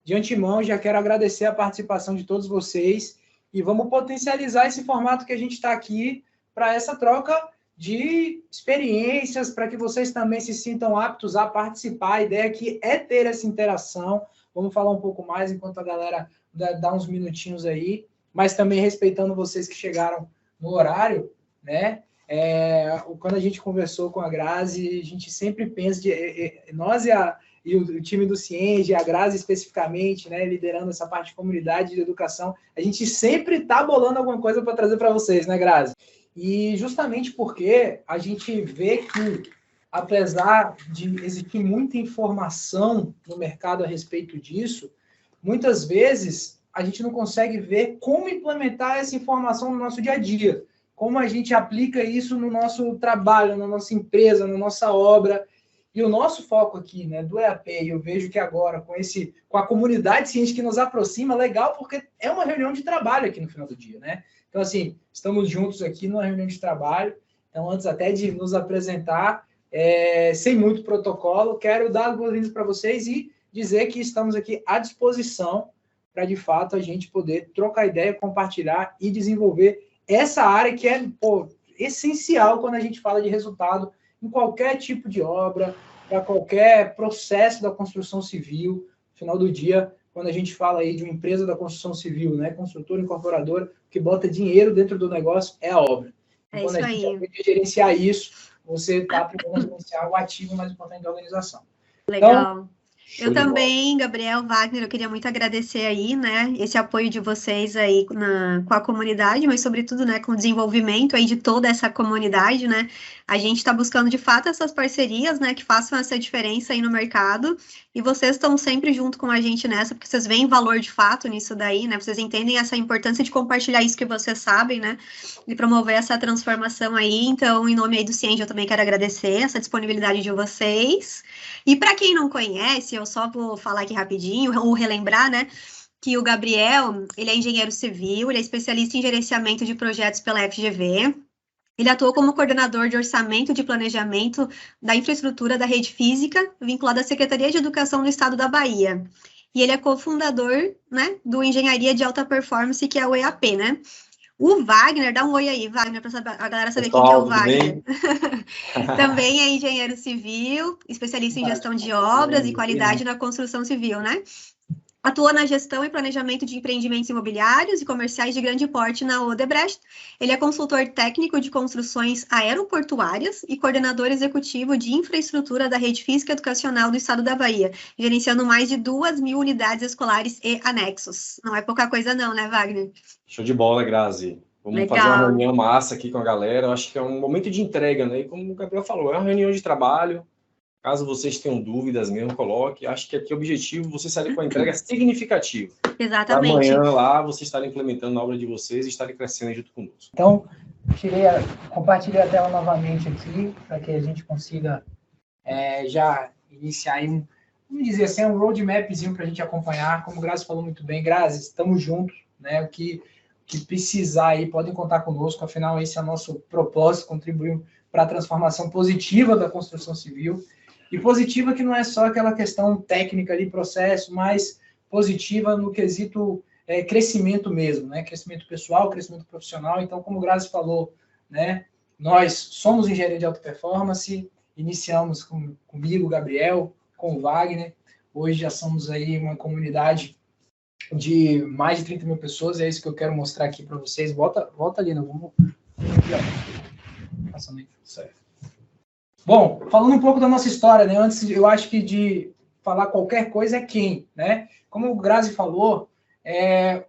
de antemão, já quero agradecer a participação de todos vocês e vamos potencializar esse formato que a gente está aqui para essa troca de experiências, para que vocês também se sintam aptos a participar. A ideia aqui é ter essa interação. Vamos falar um pouco mais enquanto a galera dá uns minutinhos aí, mas também respeitando vocês que chegaram no horário, né? Quando a gente conversou com a Grazi, a gente sempre pensa, nós e o time do Cienge, a Grazi especificamente, né, liderando essa parte de comunidade de educação, a gente sempre está bolando alguma coisa para trazer para vocês, né, Grazi? E justamente porque a gente vê que, apesar de existir muita informação no mercado a respeito disso, muitas vezes a gente não consegue ver como implementar essa informação no nosso dia a dia, como a gente aplica isso no nosso trabalho, na nossa empresa, na nossa obra. E o nosso foco aqui, né, do EAP, eu vejo que agora, com a comunidade ciente que nos aproxima, legal, porque é uma reunião de trabalho aqui no final do dia, né? Então, assim, estamos juntos aqui numa reunião de trabalho. Então, antes até de nos apresentar, sem muito protocolo, quero dar as boas-vindas para vocês e dizer que estamos aqui à disposição para, de fato, a gente poder trocar ideia, compartilhar e desenvolver essa área que é essencial quando a gente fala de resultado em qualquer tipo de obra, para qualquer processo da construção civil. No final do dia, quando a gente fala aí de uma empresa da construção civil, né, construtora, incorporadora, que bota dinheiro dentro do negócio é a obra. E quando a gente aprende a gerenciar isso, você está aprendendo a gerenciar o ativo mais importante da organização. Legal. Então, eu também, Gabriel, Wagner, eu queria muito agradecer aí, né, esse apoio de vocês aí com a comunidade, mas sobretudo, né, com o desenvolvimento aí de toda essa comunidade, né, a gente está buscando de fato essas parcerias, né, que façam essa diferença aí no mercado, e vocês estão sempre junto com a gente nessa, porque vocês veem valor de fato nisso daí, né, vocês entendem essa importância de compartilhar isso que vocês sabem, né, e promover essa transformação aí. Então, em nome aí do Cienge, eu também quero agradecer essa disponibilidade de vocês. E para quem não conhece, eu só vou falar aqui rapidinho, ou relembrar, né, que o Gabriel, ele é engenheiro civil, ele é especialista em gerenciamento de projetos pela FGV, ele atuou como coordenador de orçamento de planejamento da infraestrutura da rede física, vinculado à Secretaria de Educação do Estado da Bahia. E ele é cofundador, né, do Engenharia de Alta Performance, que é o EAP, né? O Wagner, dá um oi aí, Wagner, para a galera saber quem que é o Wagner. Também é engenheiro civil, especialista em gestão de obras e qualidade na construção civil, né? Atua na gestão e planejamento de empreendimentos imobiliários e comerciais de grande porte na Odebrecht. Ele é consultor técnico de construções aeroportuárias e coordenador executivo de infraestrutura da rede física educacional do Estado da Bahia, gerenciando mais de 2.000 unidades escolares e anexos. Não é pouca coisa não, né, Wagner? Show de bola, Grazi. Vamos fazer uma reunião massa aqui com a galera. Eu acho que é um momento de entrega, né? E como o Gabriel falou, é uma reunião de trabalho. Caso vocês tenham dúvidas mesmo, coloque. Acho que aqui o objetivo é você sair com a entrega significativa. Exatamente. Amanhã lá, vocês estarem implementando a obra de vocês e estarem crescendo junto conosco. Então, compartilhei a tela novamente aqui, para que a gente consiga já iniciar aí vamos dizer assim, um roadmapzinho para a gente acompanhar. Como o Grazi falou muito bem, Grazi, estamos juntos, né? O que precisar aí, podem contar conosco. Afinal, esse é o nosso propósito, contribuir para a transformação positiva da construção civil. E positiva que não é só aquela questão técnica ali, processo, mas positiva no quesito crescimento mesmo, né? Crescimento pessoal, crescimento profissional. Então, como o Grazi falou, né? Nós somos engenharia de alta performance, iniciamos comigo, Gabriel, com o Wagner. Hoje já somos aí uma comunidade de mais de 30 mil pessoas, é isso que eu quero mostrar aqui para vocês. Volta ali, não vamos... Certo. Bom, falando um pouco da nossa história, né? Antes, eu acho que de falar qualquer coisa é quem, né? Como o Grazi falou,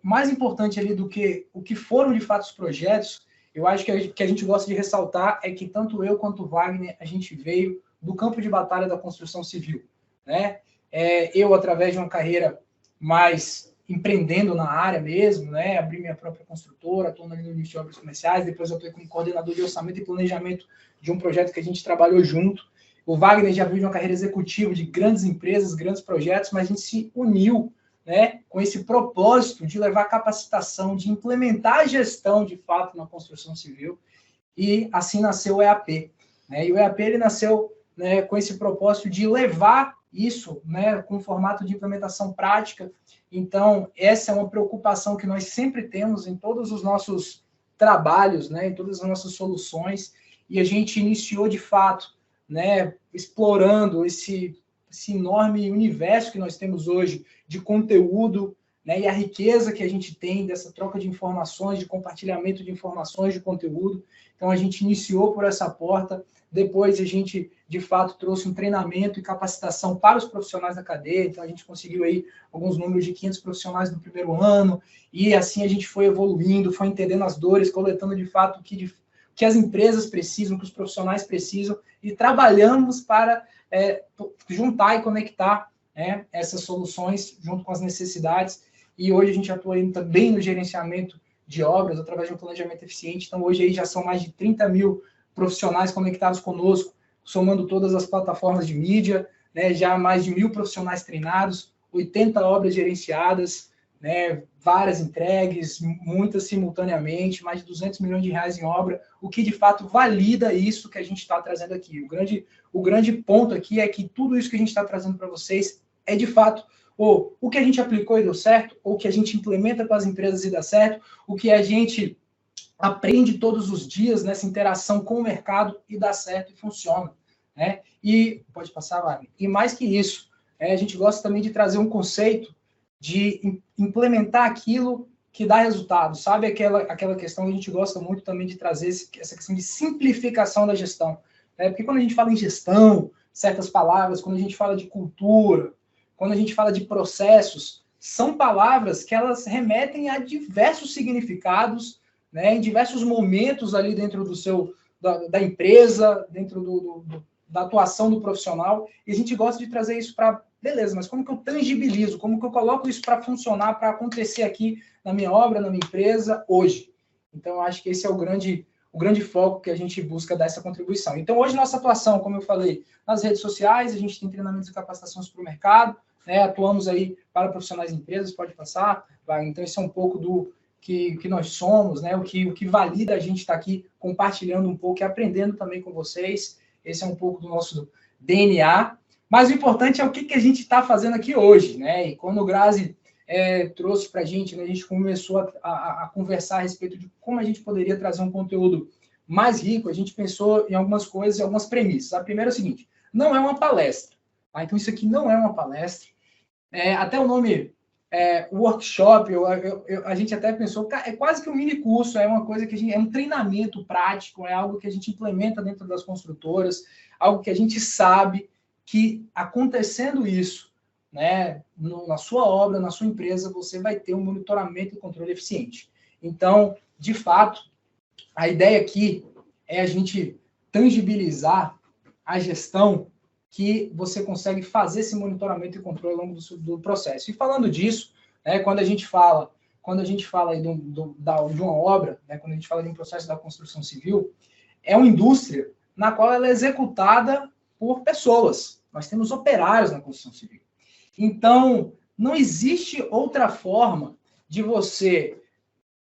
mais importante ali do que o que foram de fato os projetos, eu acho que a gente gosta de ressaltar é que tanto eu quanto o Wagner, a gente veio do campo de batalha da construção civil, né? Eu, através de uma carreira mais empreendendo na área mesmo, né? Abri minha própria construtora, estou no início de obras comerciais, depois eu estou como coordenador de orçamento e planejamento de um projeto que a gente trabalhou junto. O Wagner já veio de uma carreira executiva de grandes empresas, grandes projetos, mas a gente se uniu, né, com esse propósito de levar capacitação, de implementar a gestão, de fato, na construção civil, e assim nasceu o EAP. Né? E o EAP ele nasceu, né, com esse propósito de levar isso, né, com formato de implementação prática. Então, essa é uma preocupação que nós sempre temos em todos os nossos trabalhos, né, em todas as nossas soluções, e a gente iniciou, de fato, né, explorando esse enorme universo que nós temos hoje de conteúdo, né, e a riqueza que a gente tem dessa troca de informações, de compartilhamento de informações, de conteúdo. Então, a gente iniciou por essa porta, depois a gente, de fato, trouxe um treinamento e capacitação para os profissionais da cadeia, então a gente conseguiu aí alguns números de 500 profissionais no primeiro ano, e assim a gente foi evoluindo, foi entendendo as dores, coletando, de fato, o que as empresas precisam, o que os profissionais precisam, e trabalhamos para juntar e conectar, né, essas soluções junto com as necessidades. E hoje a gente atua também no gerenciamento de obras através de um planejamento eficiente. Então, hoje aí já são mais de 30 mil profissionais conectados conosco, somando todas as plataformas de mídia, né, já mais de 1.000 profissionais treinados, 80 obras gerenciadas, né, várias entregues, muitas simultaneamente, mais de 200 milhões de reais em obra, o que de fato valida isso que a gente está trazendo aqui. O grande ponto aqui é que tudo isso que a gente está trazendo para vocês é de fato ou o que a gente aplicou e deu certo, ou o que a gente implementa com as empresas e dá certo, o que a gente aprende todos os dias nessa interação com o mercado e dá certo e funciona, né? E pode passar, Wagner. E mais que isso, a gente gosta também de trazer um conceito de implementar aquilo que dá resultado, sabe? Aquela questão que a gente gosta muito também de trazer, essa questão de simplificação da gestão, né? Porque quando a gente fala em gestão, certas palavras, quando a gente fala de cultura, quando a gente fala de processos, são palavras que elas remetem a diversos significados, né, em diversos momentos ali dentro da empresa, dentro da atuação do profissional, e a gente gosta de trazer isso para, beleza, mas como que eu tangibilizo, como que eu coloco isso para funcionar, para acontecer aqui na minha obra, na minha empresa, hoje? Então, eu acho que esse é o grande foco que a gente busca dar essa contribuição. Então, hoje, nossa atuação, como eu falei, nas redes sociais, a gente tem treinamentos e capacitações para o mercado, né, atuamos aí para profissionais de empresas, pode passar, vai. Então, esse é um pouco do que nós somos, né, o que valida a gente estar aqui compartilhando um pouco e aprendendo também com vocês. Esse é um pouco do nosso DNA, mas o importante é o que a gente está fazendo aqui hoje, né? E quando o Grazi trouxe para a gente, né, a gente começou a conversar a respeito de como a gente poderia trazer um conteúdo mais rico, a gente pensou em algumas coisas e algumas premissas. A primeira é o seguinte: não é uma palestra, tá? Então, isso aqui não é uma palestra. Até o nome workshop, a gente até pensou, é quase que um mini curso, é uma coisa que é um treinamento prático, é algo que a gente implementa dentro das construtoras, algo que a gente sabe que acontecendo isso, né, na sua obra, na sua empresa, você vai ter um monitoramento e controle eficiente. Então, de fato, a ideia aqui é a gente tangibilizar a gestão que você consegue fazer esse monitoramento e controle ao longo do processo. E falando disso, né, quando a gente fala aí de uma obra, né, quando a gente fala de um processo da construção civil, é uma indústria na qual ela é executada por pessoas. Nós temos operários na construção civil. Então, não existe outra forma de você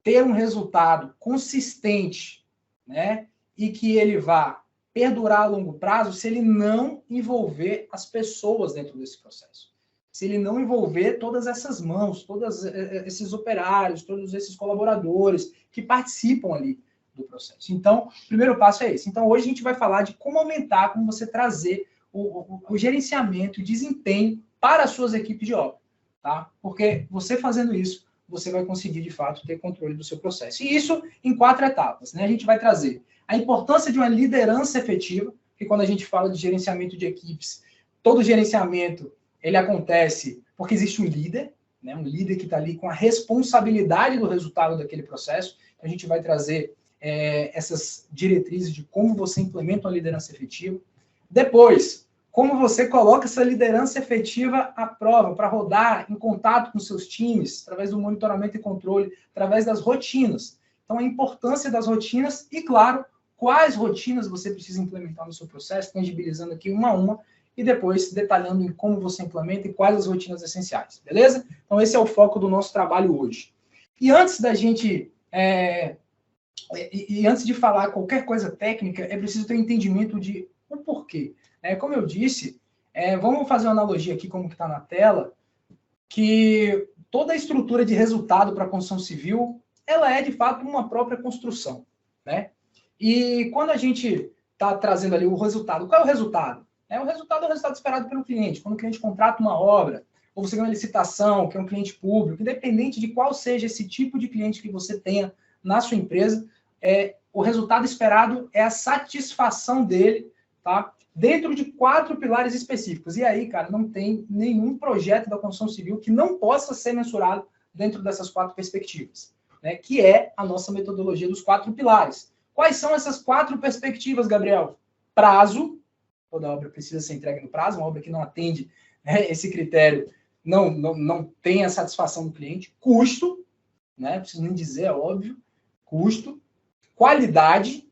ter um resultado consistente, né, e que ele vá perdurar a longo prazo se ele não envolver as pessoas dentro desse processo. Se ele não envolver todas essas mãos, todos esses operários, todos esses colaboradores que participam ali do processo. Então, o primeiro passo é esse. Então, hoje a gente vai falar de como aumentar, como você trazer o gerenciamento e desempenho para as suas equipes de obra, tá? Porque você fazendo isso, você vai conseguir, de fato, ter controle do seu processo. E isso em 4 etapas, né? A gente vai trazer a importância de uma liderança efetiva, que quando a gente fala de gerenciamento de equipes, todo gerenciamento, ele acontece porque existe um líder, né? Um líder que está ali com a responsabilidade do resultado daquele processo. Então, a gente vai trazer essas diretrizes de como você implementa uma liderança efetiva. Depois, como você coloca essa liderança efetiva à prova, para rodar em contato com seus times, através do monitoramento e controle, através das rotinas. Então, a importância das rotinas e, claro, quais rotinas você precisa implementar no seu processo, tangibilizando aqui uma a uma, e depois detalhando em como você implementa e quais as rotinas essenciais, beleza? Então, esse é o foco do nosso trabalho hoje. E antes da gente... antes de falar qualquer coisa técnica, é preciso ter um entendimento de o porquê. Como eu disse, Vamos fazer uma analogia aqui, como que está na tela, que toda a estrutura de resultado para a construção civil, ela é, de fato, uma própria construção, né? E quando a gente está trazendo ali o resultado, qual é o resultado? O resultado é o resultado esperado pelo cliente. Quando o cliente contrata uma obra, ou você ganha uma licitação, que é um cliente público, independente de qual seja esse tipo de cliente que você tenha na sua empresa, o resultado esperado é a satisfação dele, tá? Dentro de 4 pilares específicos. E aí, cara, não tem nenhum projeto da construção civil que não possa ser mensurado dentro dessas 4 perspectivas, né? Que é a nossa metodologia dos 4 pilares. Quais são essas 4 perspectivas, Gabriel? Prazo, toda obra precisa ser entregue no prazo, uma obra que não atende, né, esse critério não tem a satisfação do cliente. Custo, né, não preciso nem dizer, é óbvio, custo. Qualidade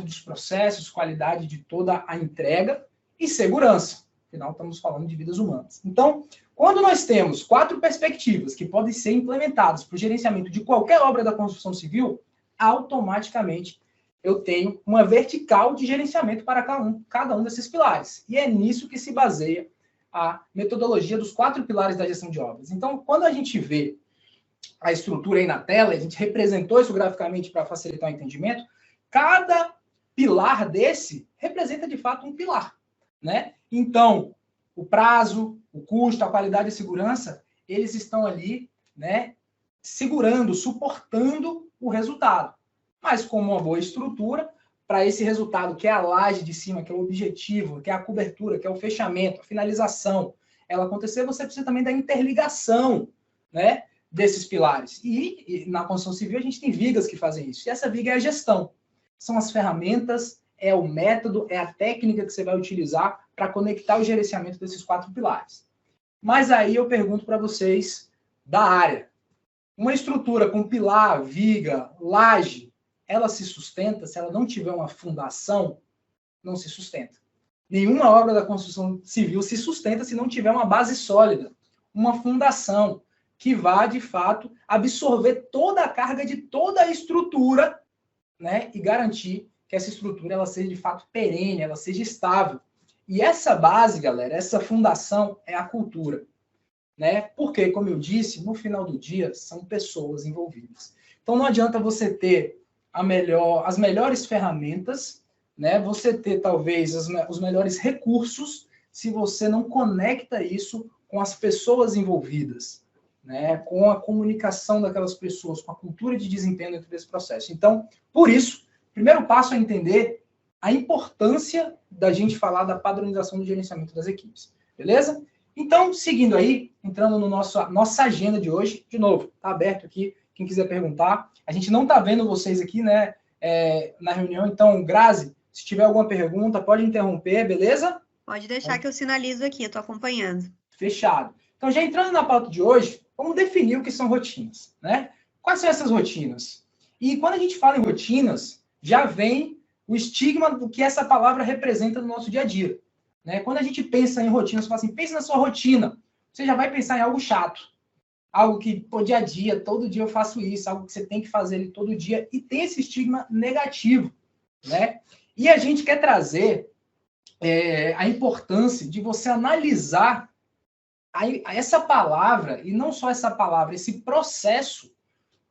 dos processos, qualidade de toda a entrega e segurança. Afinal, estamos falando de vidas humanas. Então, quando nós temos 4 perspectivas que podem ser implementadas para o gerenciamento de qualquer obra da construção civil, automaticamente eu tenho uma vertical de gerenciamento para cada um desses pilares. E é nisso que se baseia a metodologia dos 4 pilares da gestão de obras. Então, quando a gente vê a estrutura aí na tela, a gente representou isso graficamente para facilitar o entendimento, cada pilar desse representa, de fato, um pilar, né? Então, o prazo, o custo, a qualidade e a segurança, eles estão ali, né, segurando, suportando o resultado. Mas com uma boa estrutura, para esse resultado, que é a laje de cima, que é o objetivo, que é a cobertura, que é o fechamento, a finalização, ela acontecer, você precisa também da interligação, né, desses pilares. E na construção civil a gente tem vigas que fazem isso. E essa viga é a gestão. São as ferramentas, é o método, é a técnica que você vai utilizar para conectar o gerenciamento desses 4 pilares. Mas aí eu pergunto para vocês da área. Uma estrutura com pilar, viga, laje, ela se sustenta? Se ela não tiver uma fundação, não se sustenta. Nenhuma obra da construção civil se sustenta se não tiver uma base sólida, uma fundação que vá, de fato, absorver toda a carga de toda a estrutura, né, e garantir que essa estrutura ela seja, de fato, perene, ela seja estável. E essa base, galera, essa fundação é a cultura, né? Porque, como eu disse, no final do dia, são pessoas envolvidas. Então, não adianta você ter as melhores ferramentas, né? Você ter, talvez, os melhores recursos, se você não conecta isso com as pessoas envolvidas, né? Com a comunicação daquelas pessoas, com a cultura de desempenho dentro desse processo. Então, por isso, o primeiro passo é entender a importância da gente falar da padronização do gerenciamento das equipes. Beleza? Então, seguindo aí, entrando no nossa agenda de hoje, de novo, está aberto aqui, quem quiser perguntar. A gente não está vendo vocês aqui, né, na reunião, então, Grazi, se tiver alguma pergunta, pode interromper, beleza? Pode deixar que eu sinalizo aqui, eu estou acompanhando. Fechado. Então, já entrando na pauta de hoje, vamos definir o que são rotinas, né? Quais são essas rotinas? E quando a gente fala em rotinas, já vem o estigma do que essa palavra representa no nosso dia a dia, né? Quando a gente pensa em rotina, você fala assim, pensa na sua rotina, você já vai pensar em algo chato, algo que, pô, dia a dia, todo dia eu faço isso, algo que você tem que fazer ele todo dia, e tem esse estigma negativo, né? E a gente quer trazer a importância de você analisar essa palavra, e não só essa palavra, esse processo,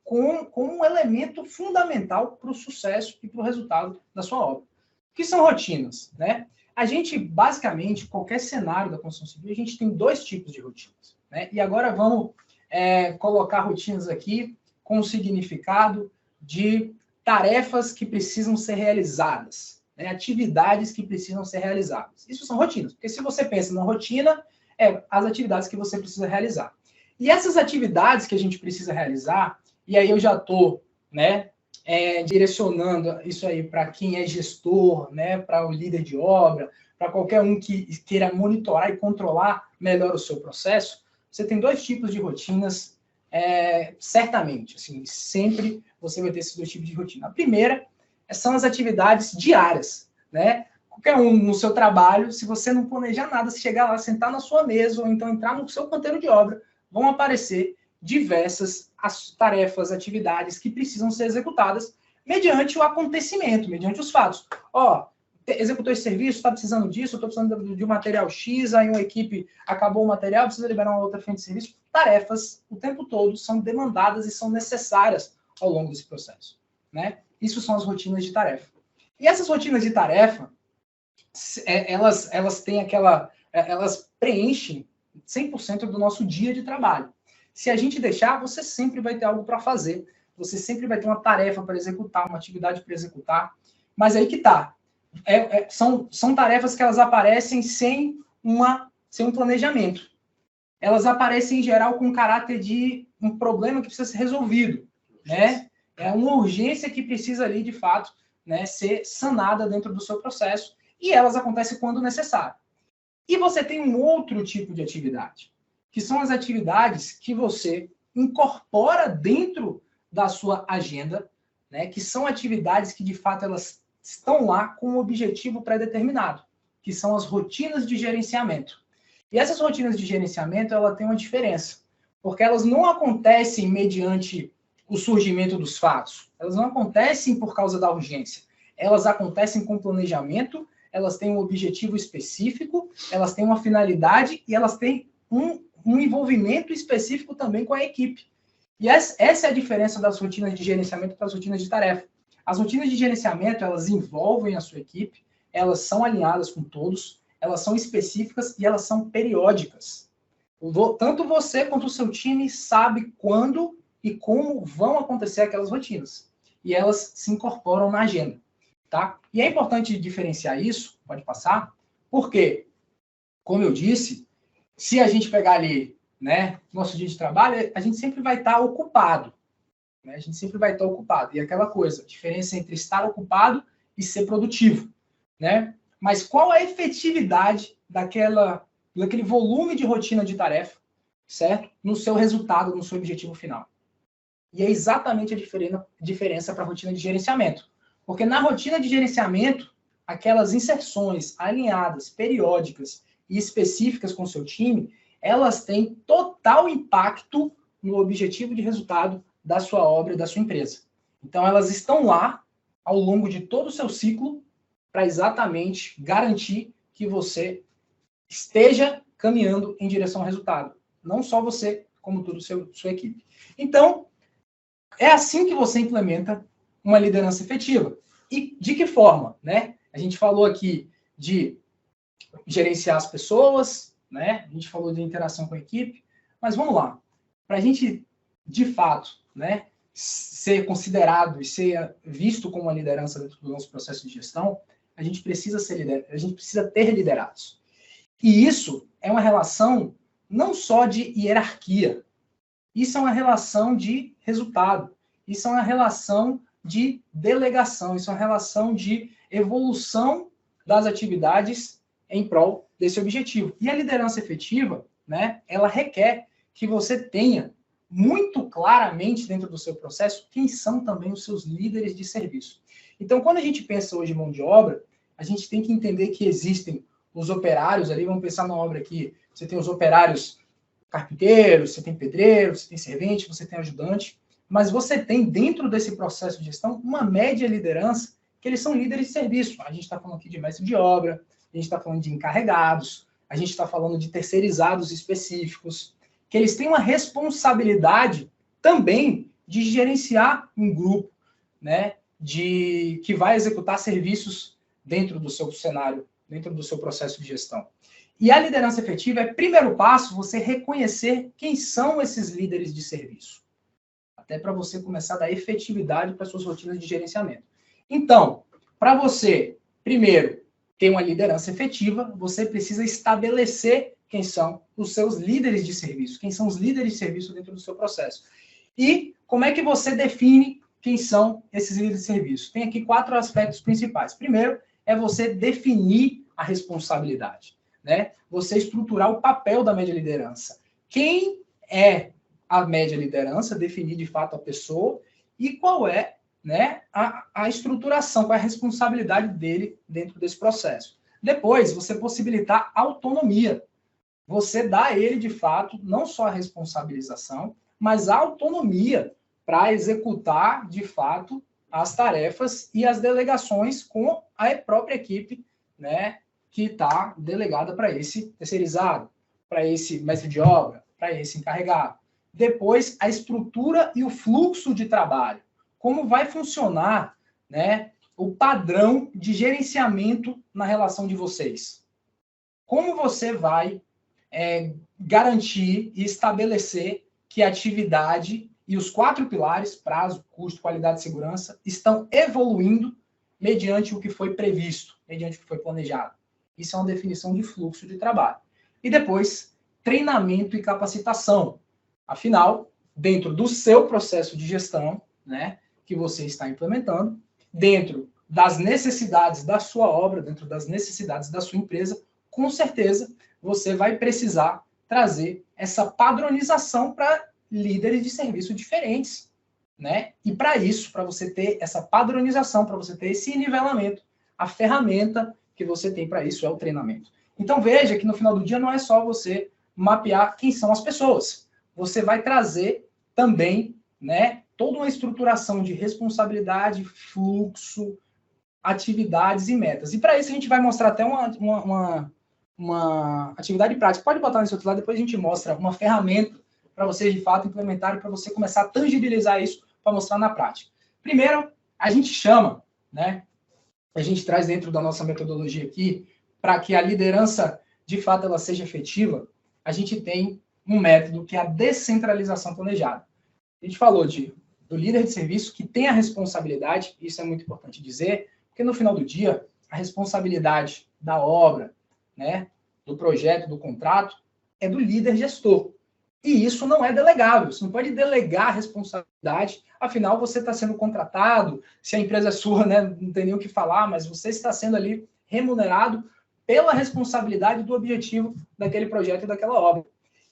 como um elemento fundamental para o sucesso e para o resultado da sua obra. O que são rotinas, né? A gente, basicamente, qualquer cenário da construção civil, a gente tem 2 tipos de rotinas, né? E agora vamos colocar rotinas aqui com o significado de tarefas que precisam ser realizadas, né? Atividades que precisam ser realizadas. Isso são rotinas, porque se você pensa numa rotina, as atividades que você precisa realizar. E essas atividades que a gente precisa realizar, e aí eu já estou, né, direcionando isso aí para quem é gestor, né, para o líder de obra, para qualquer um que queira monitorar e controlar melhor o seu processo, você tem 2 tipos de rotinas, certamente, assim, sempre você vai ter esses 2 tipos de rotina. A primeira são as atividades diárias, né? Qualquer um no seu trabalho, se você não planejar nada, se chegar lá, sentar na sua mesa, ou então entrar no seu canteiro de obra, vão aparecer diversas tarefas, atividades que precisam ser executadas mediante o acontecimento, mediante os fatos. executou esse serviço, está precisando disso, estou precisando de um material X, aí uma equipe acabou o material, precisa liberar uma outra frente de serviço. Tarefas, o tempo todo, são demandadas e são necessárias ao longo desse processo, né? Isso são as rotinas de tarefa. E essas rotinas de tarefa, elas têm elas preenchem 100% do nosso dia de trabalho. Se a gente deixar, você sempre vai ter algo para fazer, você sempre vai ter uma tarefa para executar, uma atividade para executar, mas aí que tá. São tarefas que elas aparecem sem um planejamento. Elas aparecem, em geral, com caráter de um problema que precisa ser resolvido, né? É uma urgência que precisa ali, de fato, né, ser sanada dentro do seu processo, e elas acontecem quando necessário. E você tem um outro tipo de atividade, que são as atividades que você incorpora dentro da sua agenda, né, que são atividades que, de fato, elas estão lá com um objetivo pré-determinado, que são as rotinas de gerenciamento. E essas rotinas de gerenciamento, ela tem uma diferença, porque elas não acontecem mediante o surgimento dos fatos, elas não acontecem por causa da urgência, elas acontecem com planejamento, elas têm um objetivo específico, elas têm uma finalidade e elas têm um envolvimento específico também com a equipe. E essa é a diferença das rotinas de gerenciamento para as rotinas de tarefa. As rotinas de gerenciamento, elas envolvem a sua equipe, elas são alinhadas com todos, elas são específicas e elas são periódicas. Tanto você quanto o seu time sabe quando e como vão acontecer aquelas rotinas. E elas se incorporam na agenda, tá? E é importante diferenciar isso, pode passar, porque, como eu disse, se a gente pegar ali, né, nosso dia de trabalho, a gente sempre vai estar ocupado. Né? A gente sempre vai estar ocupado. E aquela coisa, a diferença entre estar ocupado e ser produtivo, né? Mas qual a efetividade daquele volume de rotina de tarefa, certo? No seu resultado, no seu objetivo final. E é exatamente a diferença para a rotina de gerenciamento. Porque na rotina de gerenciamento, aquelas inserções alinhadas, periódicas e específicas com o seu time, elas têm total impacto no objetivo de resultado da sua obra e da sua empresa. Então, elas estão lá ao longo de todo o seu ciclo para exatamente garantir que você esteja caminhando em direção ao resultado. Não só você, como toda a sua equipe. Então, é assim que você implementa uma liderança efetiva. E de que forma, né? A gente falou aqui de gerenciar as pessoas, né? A gente falou de interação com a equipe, mas vamos lá. Para a gente, de fato, né, ser considerado e ser visto como uma liderança dentro do nosso processo de gestão, a gente precisa ter liderados. E isso é uma relação não só de hierarquia, isso é uma relação de resultado, isso é uma relação de delegação, isso é uma relação de evolução das atividades em prol desse objetivo. E a liderança efetiva, né, ela requer que você tenha muito claramente dentro do seu processo quem são também os seus líderes de serviço. Então, quando a gente pensa hoje em mão de obra, a gente tem que entender que existem os operários ali, vamos pensar na obra aqui, você tem os operários carpinteiros, você tem pedreiro, você tem servente, você tem ajudante, mas você tem dentro desse processo de gestão uma média liderança que eles são líderes de serviço. A gente está falando aqui de mestre de obra, a gente está falando de encarregados, a gente está falando de terceirizados específicos, que eles têm uma responsabilidade também de gerenciar um grupo, né, que vai executar serviços dentro do seu cenário, dentro do seu processo de gestão. E a liderança efetiva é, primeiro passo, você reconhecer quem são esses líderes de serviço. Até para você começar a dar efetividade para suas rotinas de gerenciamento. Então, para você, primeiro, ter uma liderança efetiva, você precisa estabelecer quem são os seus líderes de serviço, quem são os líderes de serviço dentro do seu processo. E como é que você define quem são esses líderes de serviço? Tem aqui 4 aspectos principais. Primeiro, é você definir a responsabilidade, né? Você estruturar o papel da média liderança. Quem é a média liderança, definir de fato a pessoa e qual é, né, a estruturação, qual é a responsabilidade dele dentro desse processo. Depois, você possibilitar autonomia. Você dá a ele, de fato, não só a responsabilização, mas a autonomia para executar, de fato, as tarefas e as delegações com a própria equipe, né, que está delegada para esse terceirizado, para esse mestre de obra, para esse encarregado. Depois, a estrutura e o fluxo de trabalho. Como vai funcionar, né, o padrão de gerenciamento na relação de vocês? Como você vai garantir e estabelecer que a atividade e os 4 pilares, prazo, custo, qualidade e segurança, estão evoluindo mediante o que foi previsto, mediante o que foi planejado? Isso é uma definição de fluxo de trabalho. E depois, treinamento e capacitação. Afinal, dentro do seu processo de gestão, né, que você está implementando, dentro das necessidades da sua obra, dentro das necessidades da sua empresa, com certeza você vai precisar trazer essa padronização para líderes de serviço diferentes, né? E para isso, para você ter essa padronização, para você ter esse nivelamento, a ferramenta que você tem para isso é o treinamento. Então veja que no final do dia não é só você mapear quem são as pessoas. Você vai trazer também, né, toda uma estruturação de responsabilidade, fluxo, atividades e metas. E para isso a gente vai mostrar até uma atividade prática. Pode botar nesse outro lado, depois a gente mostra uma ferramenta para vocês, de fato, implementarem, para você começar a tangibilizar isso para mostrar na prática. Primeiro, a gente chama, né, a gente traz dentro da nossa metodologia aqui, para que a liderança, de fato, ela seja efetiva, a gente tem um método que é a descentralização planejada. A gente falou do líder de serviço que tem a responsabilidade, isso é muito importante dizer, porque no final do dia, a responsabilidade da obra, né, do projeto, do contrato, é do líder gestor. E isso não é delegável. Você não pode delegar a responsabilidade, afinal você está sendo contratado, se a empresa é sua, né, não tem nem o que falar, mas você está sendo ali remunerado pela responsabilidade do objetivo daquele projeto e daquela obra.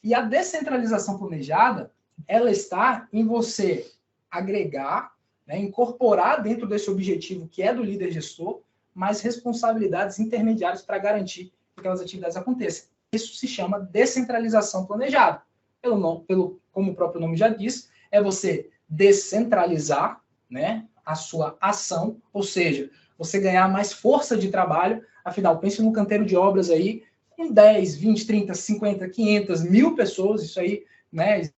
E a descentralização planejada, ela está em você agregar, né, incorporar dentro desse objetivo que é do líder gestor, mais responsabilidades intermediárias para garantir que aquelas atividades aconteçam. Isso se chama descentralização planejada. Como o próprio nome já diz, é você descentralizar, né, a sua ação, ou seja, você ganhar mais força de trabalho. Afinal, pense num canteiro de obras aí, com 10, 20, 30, 50, 500, 1000 pessoas, isso aí, né,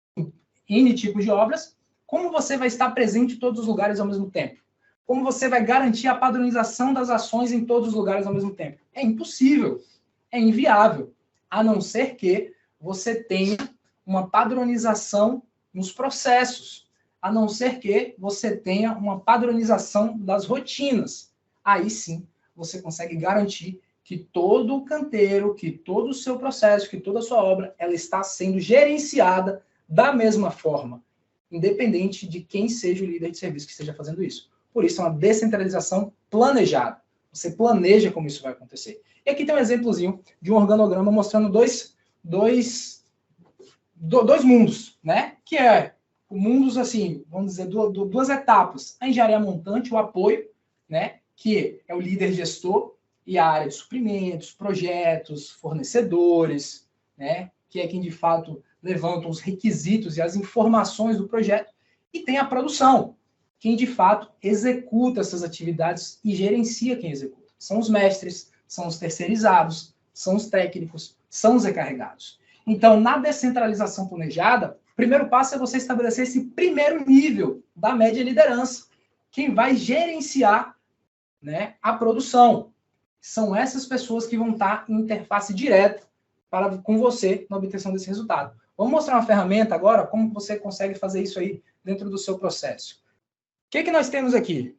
N tipos de obras. Como você vai estar presente em todos os lugares ao mesmo tempo? Como você vai garantir a padronização das ações em todos os lugares ao mesmo tempo? É impossível, é inviável, a não ser que você tenha uma padronização nos processos, a não ser que você tenha uma padronização das rotinas. Aí sim, você consegue garantir que todo o canteiro, que todo o seu processo, que toda a sua obra, ela está sendo gerenciada da mesma forma, independente de quem seja o líder de serviço que esteja fazendo isso. Por isso, é uma descentralização planejada. Você planeja como isso vai acontecer. E aqui tem um exemplozinho de um organograma mostrando dois mundos, né? Que é mundos, assim, vamos dizer, duas etapas. A engenharia montante, o apoio, né? Que é o líder gestor, e a área de suprimentos, projetos, fornecedores, né? Que é quem, de fato, levanta os requisitos e as informações do projeto. E tem a produção, quem, de fato, executa essas atividades e gerencia quem executa. São os mestres, são os terceirizados, são os técnicos, são os encarregados. Então, na descentralização planejada, o primeiro passo é você estabelecer esse primeiro nível da média liderança. Quem vai gerenciar, né, a produção. São essas pessoas que vão estar em interface direta com você na obtenção desse resultado. Vamos mostrar uma ferramenta agora, como você consegue fazer isso aí dentro do seu processo. O que nós temos aqui?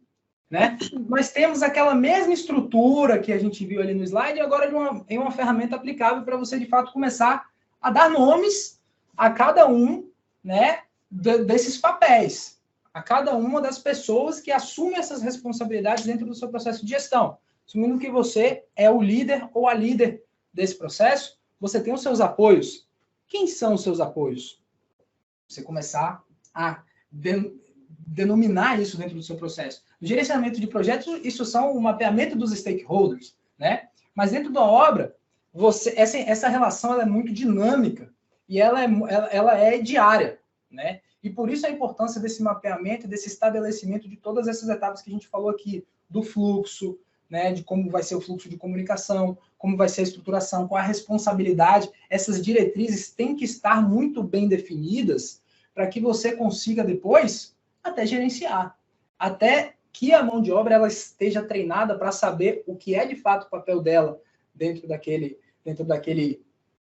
Né? Nós temos aquela mesma estrutura que a gente viu ali no slide, agora em uma ferramenta aplicável para você, de fato, começar a dar nomes a cada um, né, desses papéis, a cada uma das pessoas que assumem essas responsabilidades dentro do seu processo de gestão. Assumindo que você é o líder ou a líder desse processo, você tem os seus apoios. Quem são os seus apoios? Você começar a denominar isso dentro do seu processo. No gerenciamento de projetos, isso são o mapeamento dos stakeholders, né? Mas dentro da obra, essa relação ela é muito dinâmica e ela é diária, né? E por isso a importância desse mapeamento, desse estabelecimento de todas essas etapas que a gente falou aqui, do fluxo, né, de como vai ser o fluxo de comunicação, como vai ser a estruturação, qual a responsabilidade. Essas diretrizes têm que estar muito bem definidas para que você consiga depois até gerenciar, até que a mão de obra ela esteja treinada para saber o que é de fato o papel dela dentro daquele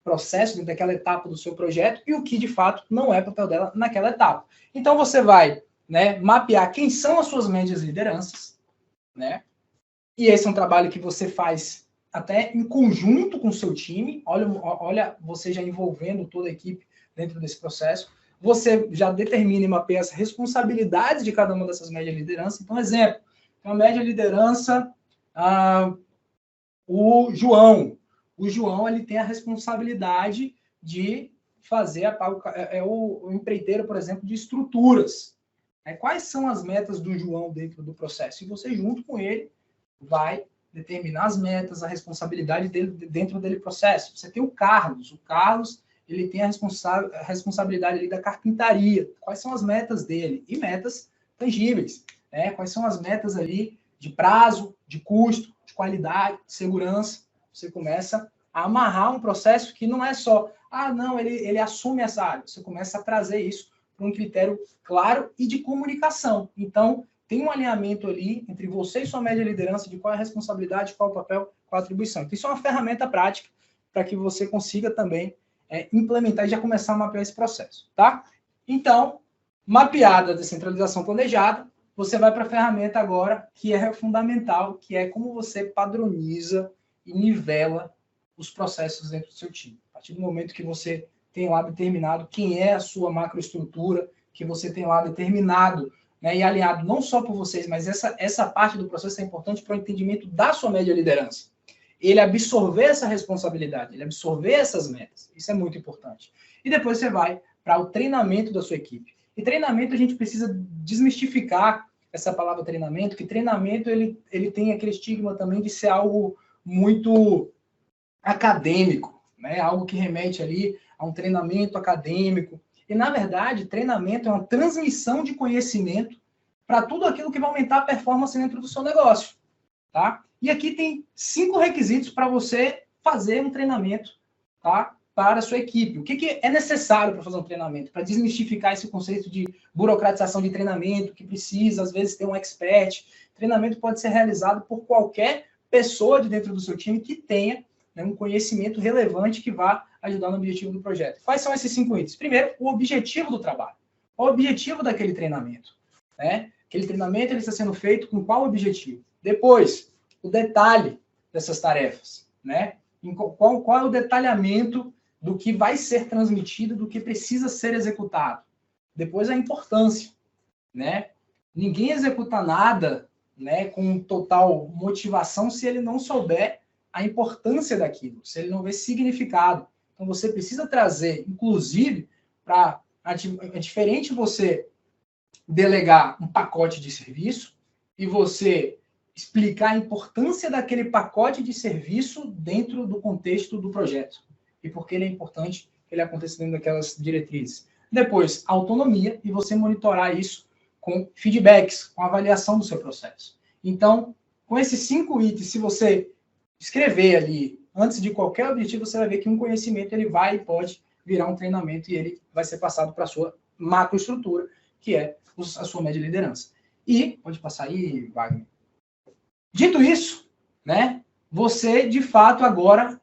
processo, dentro daquela etapa do seu projeto, e o que de fato não é papel dela naquela etapa. Então você vai, né, mapear quem são as suas médias lideranças, né? E esse é um trabalho que você faz até em conjunto com o seu time. Olha, você já envolvendo toda a equipe dentro desse processo. Você já determina e mapeia as responsabilidades de cada uma dessas médias lideranças. Então, exemplo, uma média liderança, o João. O João ele tem a responsabilidade de fazer o empreiteiro, por exemplo, de estruturas. Quais são as metas do João dentro do processo? E você, junto com ele, vai determinar as metas, a responsabilidade dele dentro dele processo. Você tem o Carlos. O Carlos ele tem a responsabilidade ali da carpintaria. Quais são as metas dele? E metas tangíveis. Quais são as metas ali de prazo, de custo, de qualidade, de segurança? Você começa a amarrar um processo que não é só, não, ele assume essa área. Você começa a trazer isso para um critério claro e de comunicação. Então, tem um alinhamento ali entre você e sua média liderança de qual é a responsabilidade, qual é o papel, qual a atribuição. Então, isso é uma ferramenta prática para que você consiga também implementar e já começar a mapear esse processo, tá? Então, mapeada a descentralização planejada, você vai para a ferramenta agora que é fundamental, que é como você padroniza e nivela os processos dentro do seu time. A partir do momento que você tem lá determinado quem é a sua macroestrutura, que você tem lá determinado, né, e alinhado não só por vocês, mas essa parte do processo é importante para o entendimento da sua média liderança. Ele absorver essa responsabilidade, ele absorver essas metas. Isso é muito importante. E depois você vai para o treinamento da sua equipe. E treinamento, a gente precisa desmistificar essa palavra treinamento, que treinamento ele tem aquele estigma também de ser algo muito acadêmico, né? Algo que remete ali a um treinamento acadêmico. E, na verdade, treinamento é uma transmissão de conhecimento para tudo aquilo que vai aumentar a performance dentro do seu negócio, tá? E aqui tem 5 requisitos para você fazer um treinamento, tá? Para a sua equipe. O que é necessário para fazer um treinamento? Para desmistificar esse conceito de burocratização de treinamento, que precisa, às vezes, ter um expert. Treinamento pode ser realizado por qualquer pessoa de dentro do seu time que tenha, né, um conhecimento relevante que vá ajudar no objetivo do projeto. Quais são esses 5 itens? Primeiro, o objetivo do trabalho. Qual o objetivo daquele treinamento? Né? Aquele treinamento ele está sendo feito com qual objetivo? Depois, o detalhe dessas tarefas. Né? Qual é o detalhamento do que vai ser transmitido, do que precisa ser executado? Depois, a importância. Né? Ninguém executa nada, né, com total motivação se ele não souber a importância daquilo, se ele não vê significado. Então, você precisa trazer, inclusive, é diferente você delegar um pacote de serviço e você explicar a importância daquele pacote de serviço dentro do contexto do projeto. E por que ele é importante que ele aconteça dentro daquelas diretrizes. Depois, autonomia, e você monitorar isso com feedbacks, com avaliação do seu processo. Então, com esses 5 itens, se você escrever ali, antes de qualquer objetivo, você vai ver que um conhecimento ele vai e pode virar um treinamento e ele vai ser passado para a sua macroestrutura, que é a sua média liderança. E, pode passar aí, Wagner. Dito isso, né, você, de fato, agora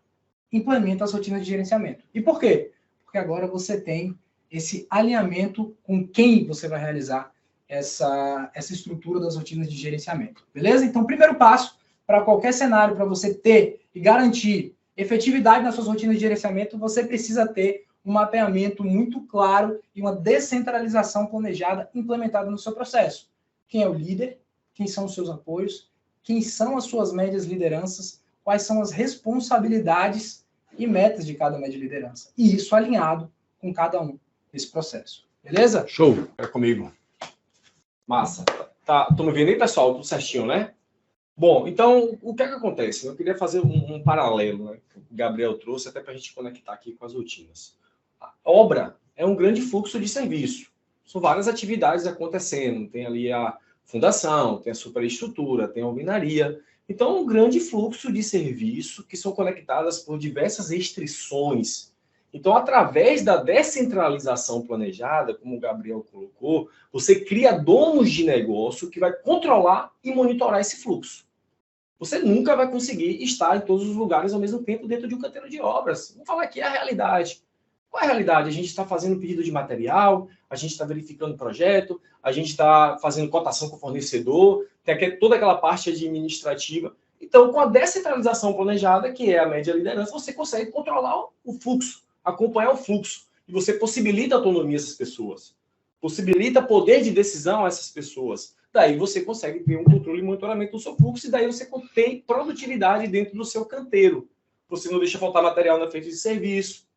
implementa as rotinas de gerenciamento. E por quê? Porque agora você tem esse alinhamento com quem você vai realizar essa estrutura das rotinas de gerenciamento. Beleza? Então, primeiro passo para qualquer cenário, para você ter e garantir efetividade nas suas rotinas de gerenciamento, você precisa ter um mapeamento muito claro e uma descentralização planejada implementada no seu processo. Quem é o líder? Quem são os seus apoios? Quem são as suas médias lideranças? Quais são as responsabilidades e metas de cada média liderança? E isso alinhado com cada um desse processo. Beleza? Show. É comigo. Massa. Tô me vendo aí, pessoal? Tudo certinho, né? Bom, então, o que é que acontece? Eu queria fazer um paralelo, né, que o Gabriel trouxe, até para a gente conectar aqui com as rotinas. A obra é um grande fluxo de serviço. são várias atividades acontecendo. Tem ali a fundação, tem a superestrutura, tem a alvenaria. Então, um grande fluxo de serviço que são conectadas por diversas restrições. Então, através da descentralização planejada, como o Gabriel colocou, você cria donos de negócio que vai controlar e monitorar esse fluxo. Você nunca vai conseguir estar em todos os lugares ao mesmo tempo dentro de um canteiro de obras. Vamos falar aqui a realidade. Qual é a realidade? A gente está fazendo pedido de material, a gente está verificando o projeto, a gente está fazendo cotação com o fornecedor, tem toda aquela parte administrativa. Então, com a descentralização planejada, que é a média liderança, você consegue controlar o fluxo, acompanhar o fluxo, e você possibilita a autonomia dessas pessoas, possibilita poder de decisão a essas pessoas. Daí você consegue ter um controle e monitoramento do seu fluxo, e daí você tem produtividade dentro do seu canteiro. Você não deixa faltar material na frente de serviço,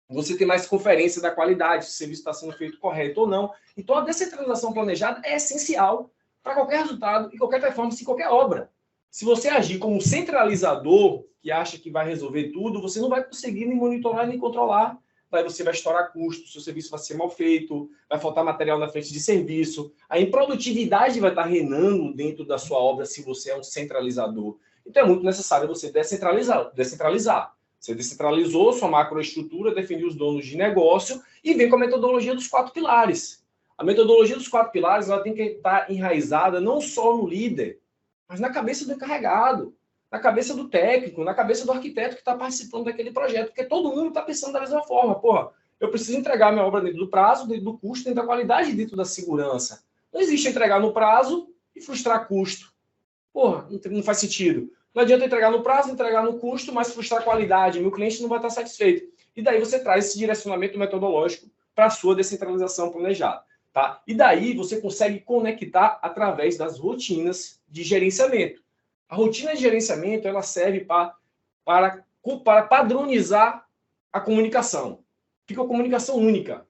você tem mais conferência da qualidade, se o serviço está sendo feito correto ou não. Então, a descentralização planejada é essencial para qualquer resultado e qualquer performance em qualquer obra. Se você agir como um centralizador, que acha que vai resolver tudo, você não vai conseguir nem monitorar nem controlar. Daí você vai estourar custos, seu serviço vai ser mal feito, vai faltar material na frente de serviço, a improdutividade vai estar reinando dentro da sua obra se você é um centralizador. Então, é muito necessário você descentralizar. Você descentralizou sua macroestrutura, definiu os donos de negócio e vem com a metodologia dos 4 pilares. A metodologia dos 4 pilares ela tem que estar enraizada não só no líder, mas na cabeça do encarregado, na cabeça do técnico, na cabeça do arquiteto que está participando daquele projeto, porque todo mundo está pensando da mesma forma. Porra, eu preciso entregar minha obra dentro do prazo, dentro do custo, dentro da qualidade, dentro da segurança. Não existe entregar no prazo e frustrar custo. Porra, não faz sentido. Não adianta entregar no prazo, entregar no custo, mas frustrar a qualidade. Meu cliente não vai estar satisfeito. E daí você traz esse direcionamento metodológico para a sua descentralização planejada. Tá? E daí você consegue conectar através das rotinas de gerenciamento. A rotina de gerenciamento ela serve para padronizar a comunicação. Fica uma comunicação única.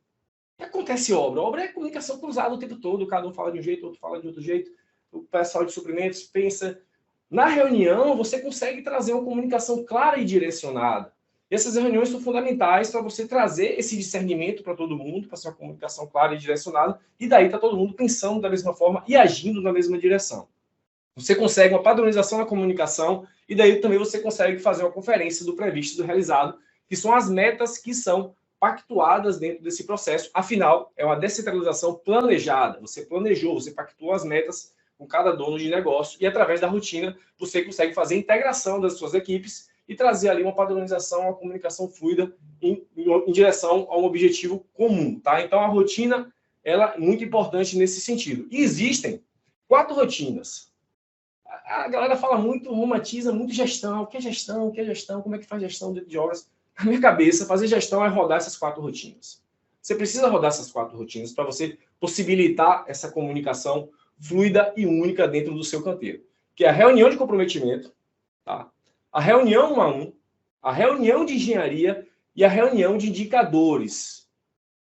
O que acontece obra? Obra é comunicação cruzada o tempo todo. Cada um fala de um jeito, outro fala de outro jeito. O pessoal de suprimentos pensa... Na reunião, você consegue trazer uma comunicação clara e direcionada. E essas reuniões são fundamentais para você trazer esse discernimento para todo mundo, para ser uma comunicação clara e direcionada, e daí está todo mundo pensando da mesma forma e agindo na mesma direção. Você consegue uma padronização da comunicação, e daí também você consegue fazer uma conferência do previsto e do realizado, que são as metas que são pactuadas dentro desse processo. Afinal, é uma descentralização planejada. Você planejou, você pactuou as metas com cada dono de negócio, e através da rotina você consegue fazer a integração das suas equipes e trazer ali uma padronização, uma comunicação fluida em direção a um objetivo comum, tá? Então a rotina ela é muito importante nesse sentido. E existem 4 rotinas. A galera fala muito, romantiza muito gestão. O que é gestão? O que é gestão? Como é que faz gestão dentro de obras? Na minha cabeça, fazer gestão é rodar essas 4 rotinas. Você precisa rodar essas 4 rotinas para você possibilitar essa comunicação fluida e única dentro do seu canteiro, que é a reunião de comprometimento, tá? A reunião 1 a 1, a reunião de engenharia e a reunião de indicadores.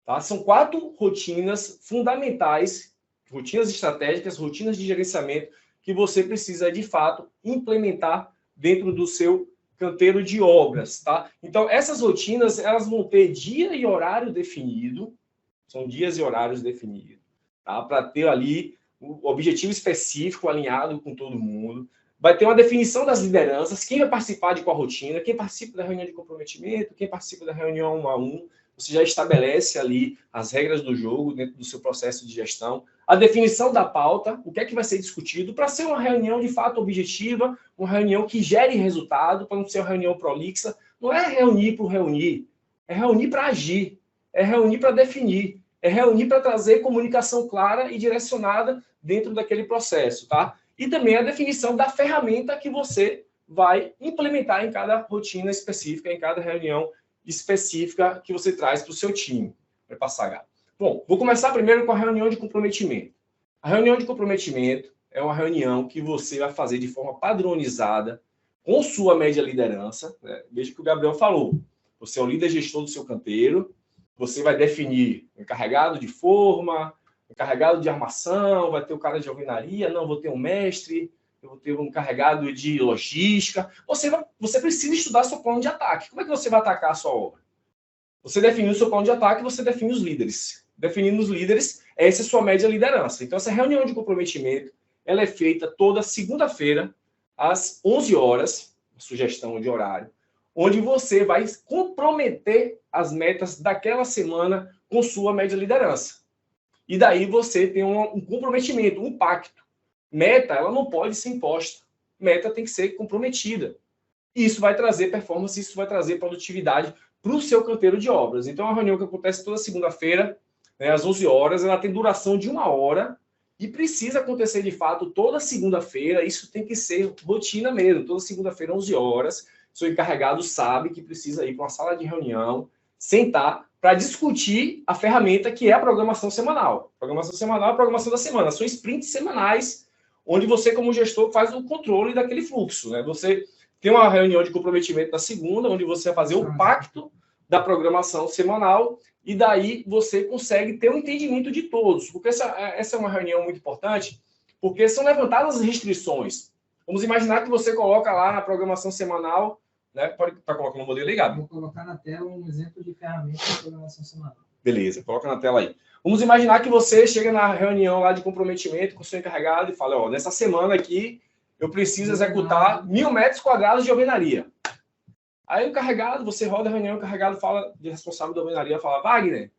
Tá? São 4 rotinas fundamentais, rotinas estratégicas, rotinas de gerenciamento, que você precisa, de fato, implementar dentro do seu canteiro de obras. Tá? Então, essas rotinas elas vão ter dia e horário definido, são dias e horários definidos, tá? Para ter ali o objetivo específico alinhado com todo mundo. Vai ter uma definição das lideranças, quem vai participar de qual rotina, quem participa da reunião de comprometimento, quem participa da reunião 1 a 1. Você já estabelece ali as regras do jogo dentro do seu processo de gestão. A definição da pauta, o que é que vai ser discutido, para ser uma reunião de fato objetiva, uma reunião que gere resultado, para não ser uma reunião prolixa. Não é reunir por reunir, é reunir para agir, é reunir para definir. É reunir para trazer comunicação clara e direcionada dentro daquele processo, tá? E também a definição da ferramenta que você vai implementar em cada rotina específica, em cada reunião específica que você traz para o seu time. Vai passar, Gabi. Bom, vou começar primeiro com a reunião de comprometimento. A reunião de comprometimento é uma reunião que você vai fazer de forma padronizada com sua média liderança. Né? Veja o que o Gabriel falou. Você é o líder gestor do seu canteiro. Você vai definir encarregado de forma, encarregado de armação, vai ter o cara de alvenaria, não, vou ter um mestre, eu vou ter um encarregado de logística. Você precisa estudar seu plano de ataque. Como é que você vai atacar a sua obra? Você define o seu plano de ataque, você define os líderes. definindo os líderes, essa é a sua média liderança. Então, essa reunião de comprometimento, ela é feita toda segunda-feira, às 11 horas, sugestão de horário, onde você vai comprometer as metas daquela semana com sua média liderança. E daí você tem um comprometimento, um pacto. Meta, ela não pode ser imposta. Meta tem que ser comprometida. Isso vai trazer performance, isso vai trazer produtividade para o seu canteiro de obras. Então, a reunião que acontece toda segunda-feira, né, às 11 horas, ela tem duração de 1 hora e precisa acontecer, de fato, toda segunda-feira. Isso tem que ser rotina mesmo. Toda segunda-feira, 11 horas, seu encarregado sabe que precisa ir para uma sala de reunião, sentar para discutir a ferramenta que é a programação semanal. Programação semanal é a programação da semana. São sprints semanais, onde você, como gestor, faz o controle daquele fluxo, né? Você tem uma reunião de comprometimento na segunda, onde você vai fazer o pacto da programação semanal, e daí você consegue ter um entendimento de todos. Porque essa é uma reunião muito importante, porque são levantadas as restrições. Vamos imaginar que você coloca lá na programação semanal, né? Pode estar colocando o modelo ligado. Vou colocar na tela um exemplo de ferramenta de programação semanal. Beleza, coloca na tela aí. Vamos imaginar que você chega na reunião lá de comprometimento com o seu encarregado e fala, ó, nessa semana aqui eu preciso executar 1.000 metros quadrados de alvenaria. Aí o encarregado, você roda a reunião, o encarregado fala, de responsável da alvenaria, fala, Wagner,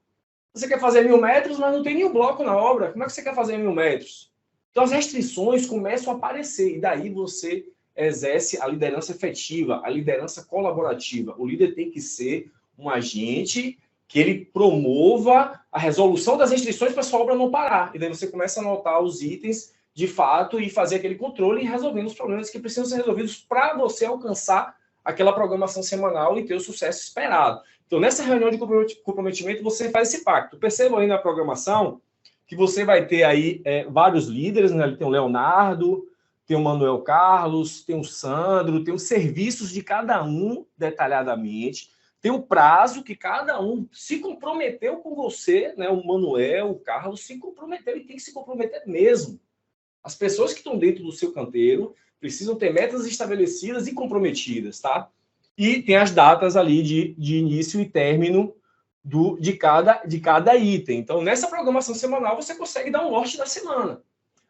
você quer fazer 1.000 metros, mas não tem nenhum bloco na obra. Como é que você quer fazer 1.000 metros? Então as restrições começam a aparecer e daí você exerce a liderança efetiva, a liderança colaborativa. O líder tem que ser um agente que ele promova a resolução das restrições para a sua obra não parar. E daí você começa a anotar os itens de fato e fazer aquele controle e resolvendo os problemas que precisam ser resolvidos para você alcançar aquela programação semanal e ter o sucesso esperado. Então, nessa reunião de comprometimento, você faz esse pacto. Percebam aí na programação que você vai ter aí vários líderes, né? Tem o Leonardo, tem o Manuel Carlos, tem o Sandro, tem os serviços de cada um detalhadamente, tem o prazo que cada um se comprometeu com você, né? O Manuel, o Carlos se comprometeu e tem que se comprometer mesmo. As pessoas que estão dentro do seu canteiro precisam ter metas estabelecidas e comprometidas, tá? E tem as datas ali de início e término de cada item. Então, nessa programação semanal, você consegue dar um norte da semana.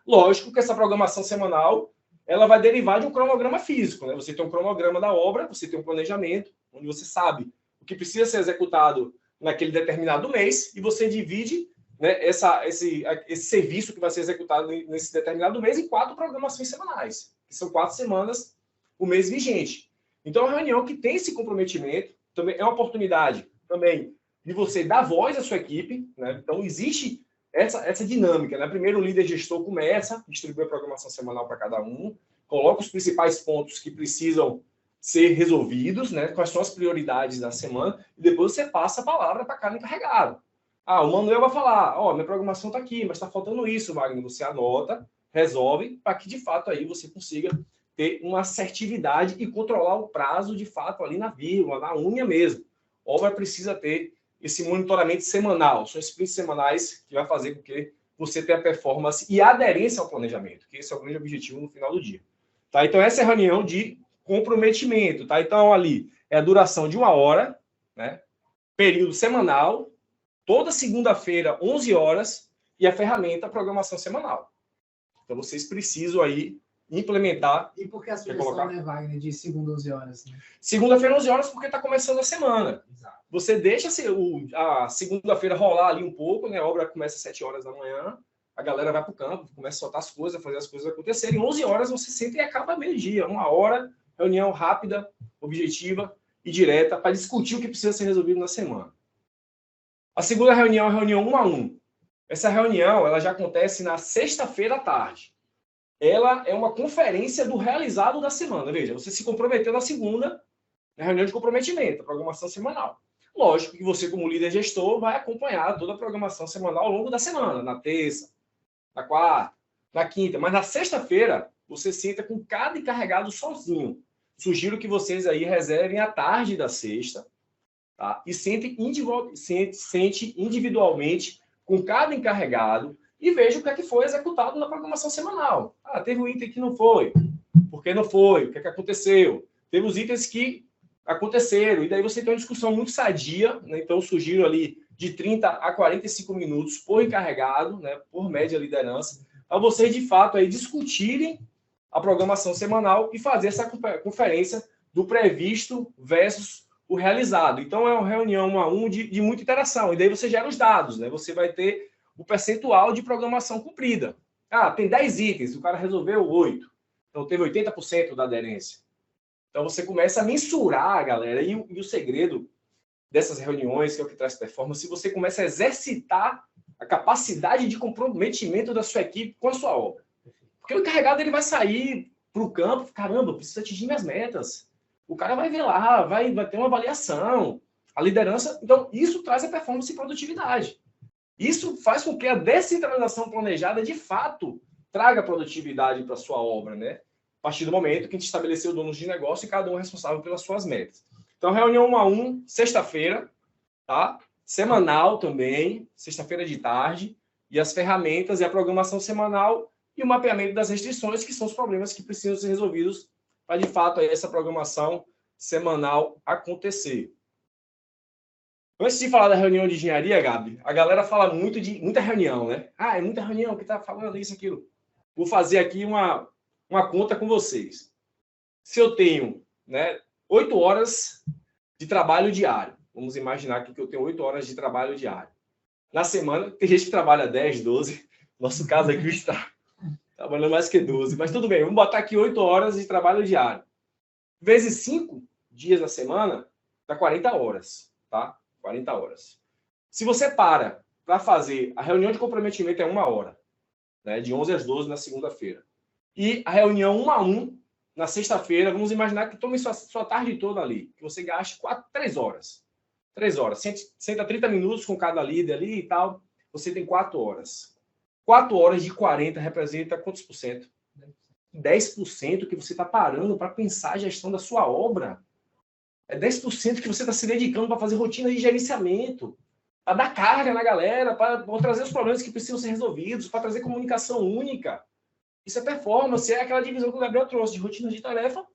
Lógico que essa programação semanal ela vai derivar de um cronograma físico, né? Você tem um cronograma da obra, você tem um planejamento, onde você sabe o que precisa ser executado naquele determinado mês, e você divide, né, esse serviço que vai ser executado nesse determinado mês em 4 programações semanais, que são 4 semanas o mês vigente. Então, a reunião que tem esse comprometimento também é uma oportunidade também de você dar voz à sua equipe, né? Então, existe essa dinâmica, né? Primeiro, o líder gestor começa, distribui a programação semanal para cada um, coloca os principais pontos que precisam ser resolvidos, né? Quais são as prioridades da semana, e depois você passa a palavra para cada encarregado. Ah, o Manuel vai falar, ó, minha programação está aqui, mas está faltando isso, Wagner. Você anota, resolve, para que, de fato, aí você consiga ter uma assertividade e controlar o prazo, de fato, ali na vírgula, na unha mesmo. A obra precisa ter esse monitoramento semanal. São sprints semanais que vai fazer com que você tenha performance e aderência ao planejamento, que esse é o grande objetivo no final do dia. Tá? Então, essa é a reunião de comprometimento. Tá? Então, ali é a duração de 1 hora, né? Período semanal, toda segunda-feira, 11 horas, e a ferramenta programação semanal. Então, vocês precisam aí implementar. E por que a sugestão, né, Wagner, de segunda 11 horas? Né? Segunda-feira, 11 horas, porque está começando a semana. Exato. Você deixa a segunda-feira rolar ali um pouco, né? A obra começa às 7 horas da manhã, a galera vai para o campo, começa a soltar as coisas, fazer as coisas acontecerem. 11 horas você senta e acaba meio-dia. 1 hora, reunião rápida, objetiva e direta, para discutir o que precisa ser resolvido na semana. A segunda reunião é a reunião 1 a 1. Essa reunião ela já acontece na sexta-feira à tarde. Ela é uma conferência do realizado da semana. Veja, você se comprometeu na segunda, na reunião de comprometimento, a programação semanal. Lógico que você, como líder gestor, vai acompanhar toda a programação semanal ao longo da semana, na terça, na quarta, na quinta. Mas na sexta-feira, você senta com cada encarregado sozinho. Sugiro que vocês aí reservem a tarde da sexta, tá? E sente individualmente com cada encarregado e veja o que é que foi executado na programação semanal. Ah, teve um item que não foi. Por que não foi? O que é que aconteceu? Teve os itens que aconteceram. E daí você tem uma discussão muito sadia, né? Então surgiram ali de 30 a 45 minutos por encarregado, né? Por média liderança, para vocês, de fato, aí discutirem a programação semanal e fazer essa conferência do previsto versus o realizado. Então, é uma reunião 1 a 1 de muita interação. E daí você gera os dados, né? Você vai ter o percentual de programação cumprida. Ah, tem 10 itens, o cara resolveu 8. Então, teve 80% da aderência. Então, você começa a mensurar, galera, e o segredo dessas reuniões, que é o que traz performance, você começa a exercitar a capacidade de comprometimento da sua equipe com a sua obra. Porque o encarregado ele vai sair para o campo, caramba, preciso atingir minhas metas. O cara vai ver lá, vai ter uma avaliação, a liderança. Então, isso traz a performance e produtividade. Isso faz com que a descentralização planejada, de fato, traga produtividade para a sua obra, né? A partir do momento que a gente estabeleceu donos de negócio e cada um é responsável pelas suas metas. Então, reunião 1 a 1, sexta-feira, tá? Semanal também, sexta-feira de tarde, e as ferramentas e a programação semanal e o mapeamento das restrições, que são os problemas que precisam ser resolvidos para, de fato, aí, essa programação semanal acontecer. Antes de falar da reunião de engenharia, Gabi, a galera fala muito de muita reunião, né? Ah, é muita reunião que está falando isso, aquilo. Vou fazer aqui uma conta com vocês. Se eu tenho, né, 8 horas de trabalho diário, vamos imaginar aqui que eu tenho 8 horas de trabalho diário. Na semana, tem gente que trabalha 10, 12. Nosso caso aqui está trabalhando mais que 12. Mas tudo bem, vamos botar aqui 8 horas de trabalho diário. Vezes 5 dias na semana, dá 40 horas, tá? 40 horas. Se você para fazer a reunião de comprometimento é 1 hora, né? De 11 às 12 na segunda-feira. E a reunião 1 a 1 na sexta-feira, vamos imaginar que tome sua tarde toda ali, que você gaste 3 horas. 3 horas. Senta 30 minutos com cada líder ali e tal, você tem 4 horas. 4 horas de 40 representa quantos por cento? 10% que você está parando para pensar a gestão da sua obra. É 10% que você está se dedicando para fazer rotina de gerenciamento, para dar carga na galera, para trazer os problemas que precisam ser resolvidos, para trazer comunicação única. Isso é performance, é aquela divisão que o Gabriel trouxe de rotinas de tarefa.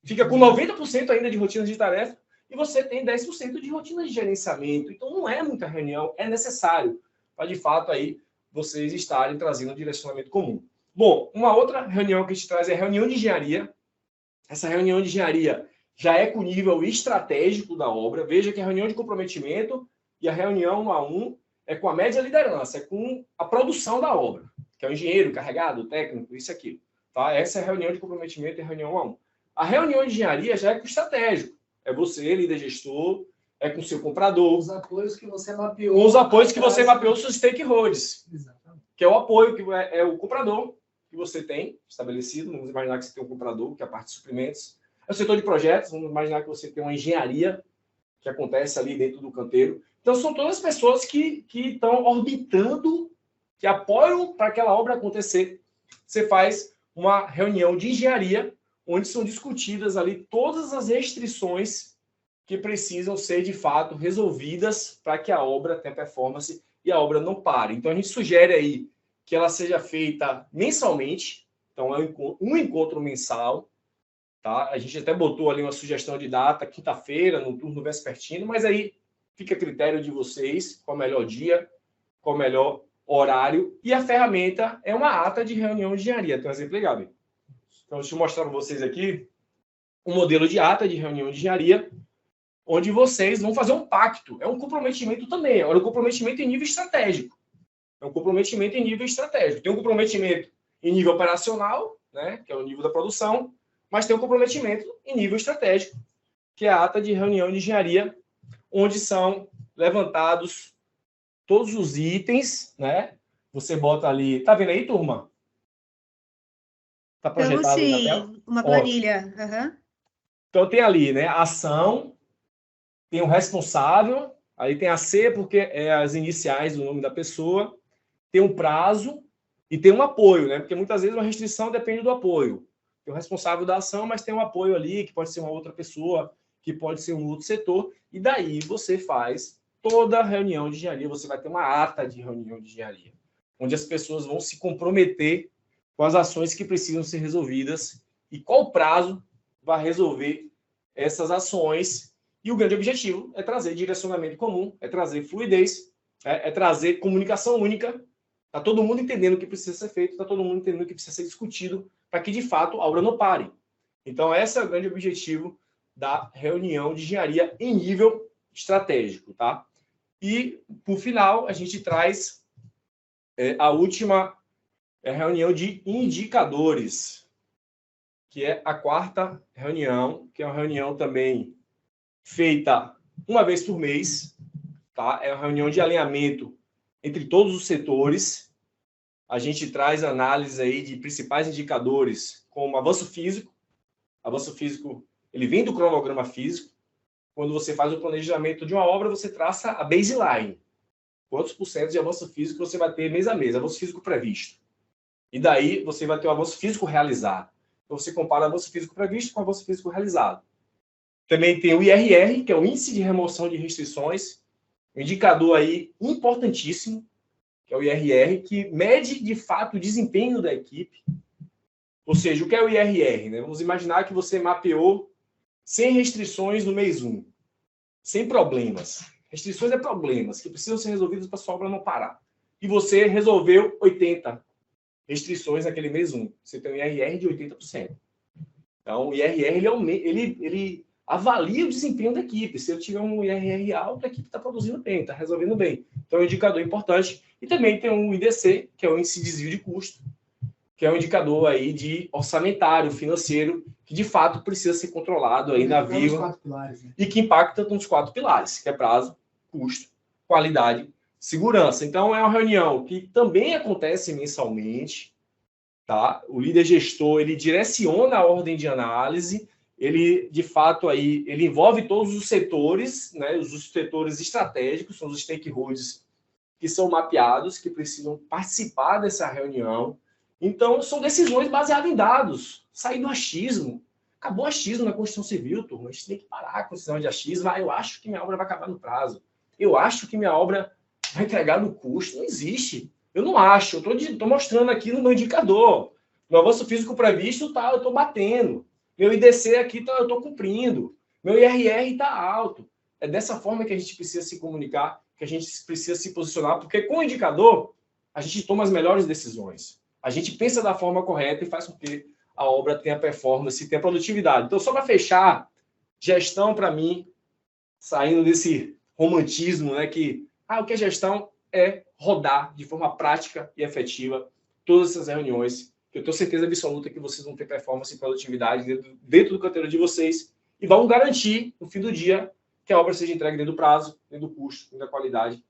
Fica com 90% ainda de rotinas de tarefa e você tem 10% de rotinas de gerenciamento. Então, não é muita reunião, é necessário para, de fato, aí vocês estarem trazendo um direcionamento comum. Bom, uma outra reunião que a gente traz é a reunião de engenharia. Essa reunião de engenharia já é com o nível estratégico da obra. Veja que a reunião de comprometimento e a reunião 1 a 1 é com a média liderança, é com a produção da obra, que é o engenheiro, o carregado, o técnico, isso e aquilo. Tá? Essa é a reunião de comprometimento e a reunião 1 a 1. A reunião de engenharia já é com o estratégico. É você, líder gestor, é com o seu comprador. Os apoios que você mapeou. Com os apoios que você mapeou os seus stakeholders. Exatamente. Que é o apoio, que é o comprador que você tem estabelecido. Vamos imaginar que você tem um comprador, que é a parte de suprimentos. É o setor de projetos. Vamos imaginar que você tem uma engenharia que acontece ali dentro do canteiro. Então, são todas as pessoas que estão orbitando, que apoiam para aquela obra acontecer. Você faz uma reunião de engenharia, onde são discutidas ali todas as restrições que precisam ser, de fato, resolvidas para que a obra tenha performance e a obra não pare. Então, a gente sugere aí que ela seja feita mensalmente. Então, é um encontro mensal. Tá? A gente até botou ali uma sugestão de data, quinta-feira, no turno vespertino, mas aí fica a critério de vocês, qual o melhor dia, qual o melhor horário. E a ferramenta é uma ata de reunião de engenharia. Tem um exemplo aí, Gabi? Então, deixa eu mostrar para vocês aqui um modelo de ata de reunião de engenharia, onde vocês vão fazer um pacto. É um comprometimento também. É um comprometimento em nível estratégico. É um comprometimento em nível estratégico. Tem um comprometimento em nível operacional, né, que é o nível da produção, mas tem um comprometimento em nível estratégico, que é a ata de reunião de engenharia, onde são levantados todos os itens, né? Você bota ali... Tá vendo aí, turma? Está projetado sim, na tela? Uma planilha. Uhum. Então, tem ali, né? Ação, tem o responsável, aí tem a C, porque é as iniciais do nome da pessoa, tem um prazo e tem um apoio, né? Porque muitas vezes uma restrição depende do apoio. Tem o responsável da ação, mas tem um apoio ali, que pode ser uma outra pessoa, que pode ser um outro setor, e daí você faz toda a reunião de engenharia, você vai ter uma ata de reunião de engenharia, onde as pessoas vão se comprometer com as ações que precisam ser resolvidas e qual prazo vai resolver essas ações. E o grande objetivo é trazer direcionamento comum, é trazer fluidez, é trazer comunicação única. Está todo mundo entendendo o que precisa ser feito, está todo mundo entendendo o que precisa ser discutido, para que, de fato, a obra não pare. Então, esse é o grande objetivo da reunião de engenharia em nível estratégico, tá? E, por final, a gente traz a última reunião de indicadores, que é a quarta reunião, que é uma reunião também feita uma vez por mês, tá? É uma reunião de alinhamento entre todos os setores. A gente traz análise aí de principais indicadores, como avanço físico. Avanço físico, ele vem do cronograma físico. Quando você faz o planejamento de uma obra, você traça a baseline. Quantos por cento de avanço físico você vai ter mês a mês, avanço físico previsto. E daí você vai ter o avanço físico realizado. Então você compara o avanço físico previsto com o avanço físico realizado. Também tem o IRR, que é o Índice de Remoção de Restrições, um indicador aí importantíssimo, que é o IRR, que mede, de fato, o desempenho da equipe. Ou seja, o que é o IRR? Né? Vamos imaginar que você mapeou 100 restrições no mês 1, sem problemas. Restrições é problemas que precisam ser resolvidos para a sua obra não parar. E você resolveu 80 restrições naquele mês 1. Você tem um IRR de 80%. Então, o IRR ele avalia o desempenho da equipe. Se eu tiver um IRR alto, a equipe está produzindo bem, está resolvendo bem. Então, é um indicador importante. E também tem um IDC, que é o Índice de Desvio de Custo, que é um indicador aí de orçamentário, financeiro, que de fato precisa ser controlado aí na vírgula, e que impacta nos 4 pilares, que é prazo, custo, qualidade, segurança. Então, é uma reunião que também acontece mensalmente, tá? O líder gestor, ele direciona a ordem de análise, ele, de fato, aí, ele envolve todos os setores, né? Os setores estratégicos, são os stakeholders que são mapeados, que precisam participar dessa reunião. Então, são decisões baseadas em dados. Sair do achismo. Acabou o achismo na construção civil, turma. A gente tem que parar com esse negócio de achismo. Eu acho que minha obra vai acabar no prazo. Eu acho que minha obra vai entregar no custo. Não existe. Eu não acho. Eu estou mostrando aqui no meu indicador. Meu avanço físico previsto, tá, eu estou batendo. Meu IDC aqui, tá, eu estou cumprindo. Meu IRR está alto. É dessa forma que a gente precisa se comunicar, que a gente precisa se posicionar, porque com o indicador, a gente toma as melhores decisões. A gente pensa da forma correta e faz com que a obra tenha performance, tenha produtividade. Então, só para fechar, gestão, para mim, saindo desse romantismo, né, que o que é gestão é rodar de forma prática e efetiva todas essas reuniões, que eu tenho certeza absoluta que vocês vão ter performance e produtividade dentro do canteiro de vocês e vão garantir, no fim do dia, que a obra seja entregue dentro do prazo, dentro do custo, dentro da qualidade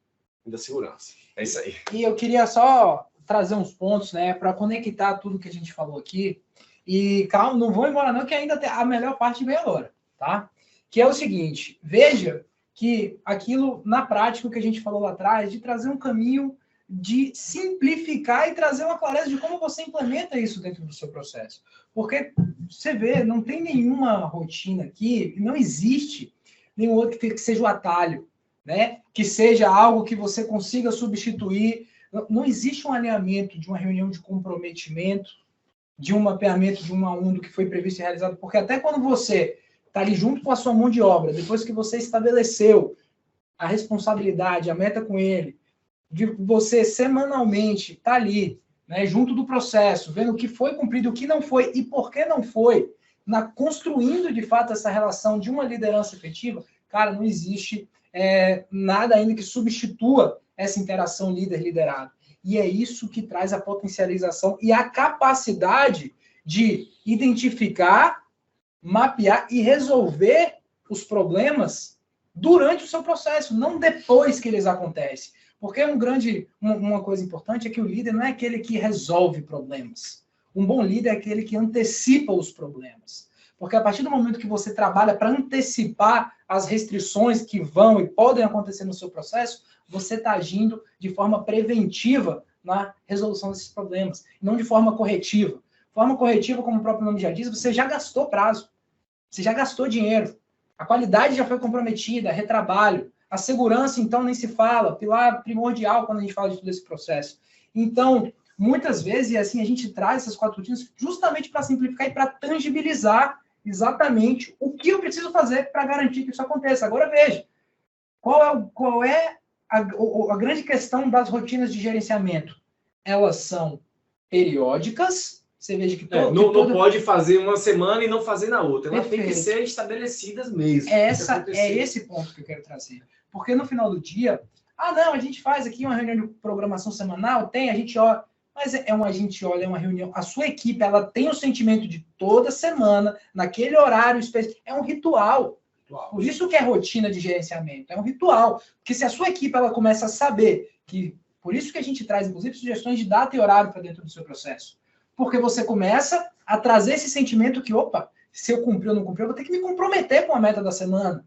e da segurança. É isso aí. E eu queria só trazer uns pontos, né, para conectar tudo que a gente falou aqui. E calma, não vou embora não, que ainda a melhor parte vem agora, tá? Que é o seguinte, veja que aquilo, na prática, o que a gente falou lá atrás, de trazer um caminho de simplificar e trazer uma clareza de como você implementa isso dentro do seu processo. Porque, você vê, não tem nenhuma rotina aqui, não existe nenhum outro que seja o atalho, né? Que seja algo que você consiga substituir. Não existe um alinhamento de uma reunião de comprometimento, de um mapeamento de um a um do que foi previsto e realizado, porque até quando você está ali junto com a sua mão de obra, depois que você estabeleceu a responsabilidade, a meta com ele, de você semanalmente estar ali, né, junto do processo, vendo o que foi cumprido, o que não foi e por que não foi, construindo de fato essa relação de uma liderança efetiva, cara, não existe nada ainda que substitua essa interação líder-liderado. E é isso que traz a potencialização e a capacidade de identificar, mapear e resolver os problemas durante o seu processo, não depois que eles acontecem. Porque uma coisa importante é que o líder não é aquele que resolve problemas. Um bom líder é aquele que antecipa os problemas. Porque a partir do momento que você trabalha para antecipar as restrições que vão e podem acontecer no seu processo, você está agindo de forma preventiva na resolução desses problemas, não de forma corretiva. Forma corretiva, como o próprio nome já diz, você já gastou prazo, você já gastou dinheiro, a qualidade já foi comprometida, retrabalho, a segurança, então, nem se fala, pilar primordial quando a gente fala de todo esse processo. Então, muitas vezes, assim, a gente traz essas 4 rotinas justamente para simplificar e para tangibilizar exatamente o que eu preciso fazer para garantir que isso aconteça. Agora, veja, qual é a grande questão das rotinas de gerenciamento? Elas são periódicas. Você veja que não pode fazer uma semana e não fazer na outra. Elas têm que ser estabelecidas mesmo. É esse ponto que eu quero trazer. Porque no final do dia, a gente faz aqui uma reunião de programação semanal, a gente olha, mas é uma reunião. A sua equipe, ela tem o sentimento de toda semana, naquele horário específico. É um ritual. Por isso que é rotina de gerenciamento. É um ritual. Porque se a sua equipe ela começa a saber que... Por isso que a gente traz, inclusive, sugestões de data e horário para dentro do seu processo. Porque você começa a trazer esse sentimento que, se eu cumprir ou não cumprir, eu vou ter que me comprometer com a meta da semana.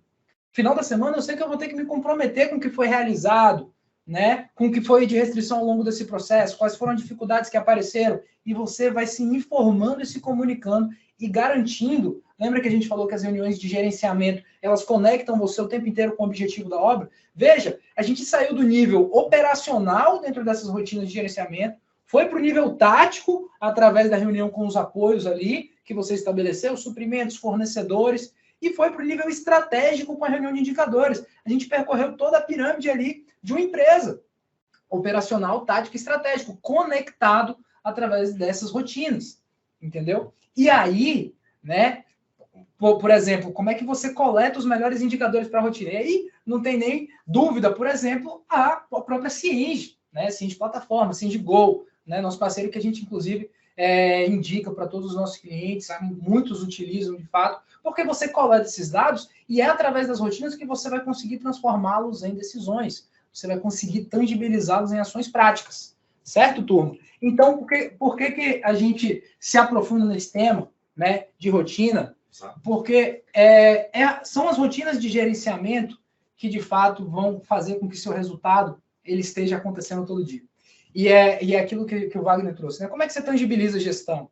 Final da semana, eu sei que eu vou ter que me comprometer com o que foi realizado, né? Com o que foi de restrição ao longo desse processo, quais foram as dificuldades que apareceram, e você vai se informando e se comunicando e garantindo. Lembra que a gente falou que as reuniões de gerenciamento, elas conectam você o tempo inteiro com o objetivo da obra? Veja, a gente saiu do nível operacional dentro dessas rotinas de gerenciamento, foi para o nível tático, através da reunião com os apoios ali, que você estabeleceu, suprimentos, fornecedores, e foi para o nível estratégico com a reunião de indicadores. A gente percorreu toda a pirâmide ali de uma empresa, operacional, tático e estratégico, conectado através dessas rotinas, entendeu? E aí, né, por exemplo, como é que você coleta os melhores indicadores para a rotina? E aí não tem nem dúvida, por exemplo, a própria Cienge, né, Cienge Plataforma, Cienge Go, né, nosso parceiro que a gente, inclusive, indica para todos os nossos clientes, muitos utilizam de fato, porque você coleta esses dados e é através das rotinas que você vai conseguir transformá-los em decisões, você vai conseguir tangibilizá-los em ações práticas, certo, turma? Então, por que a gente se aprofunda nesse tema, né, de rotina? Porque são as rotinas de gerenciamento que, de fato, vão fazer com que seu resultado ele esteja acontecendo todo dia. E é aquilo que o Wagner trouxe, né? Como é que você tangibiliza a gestão?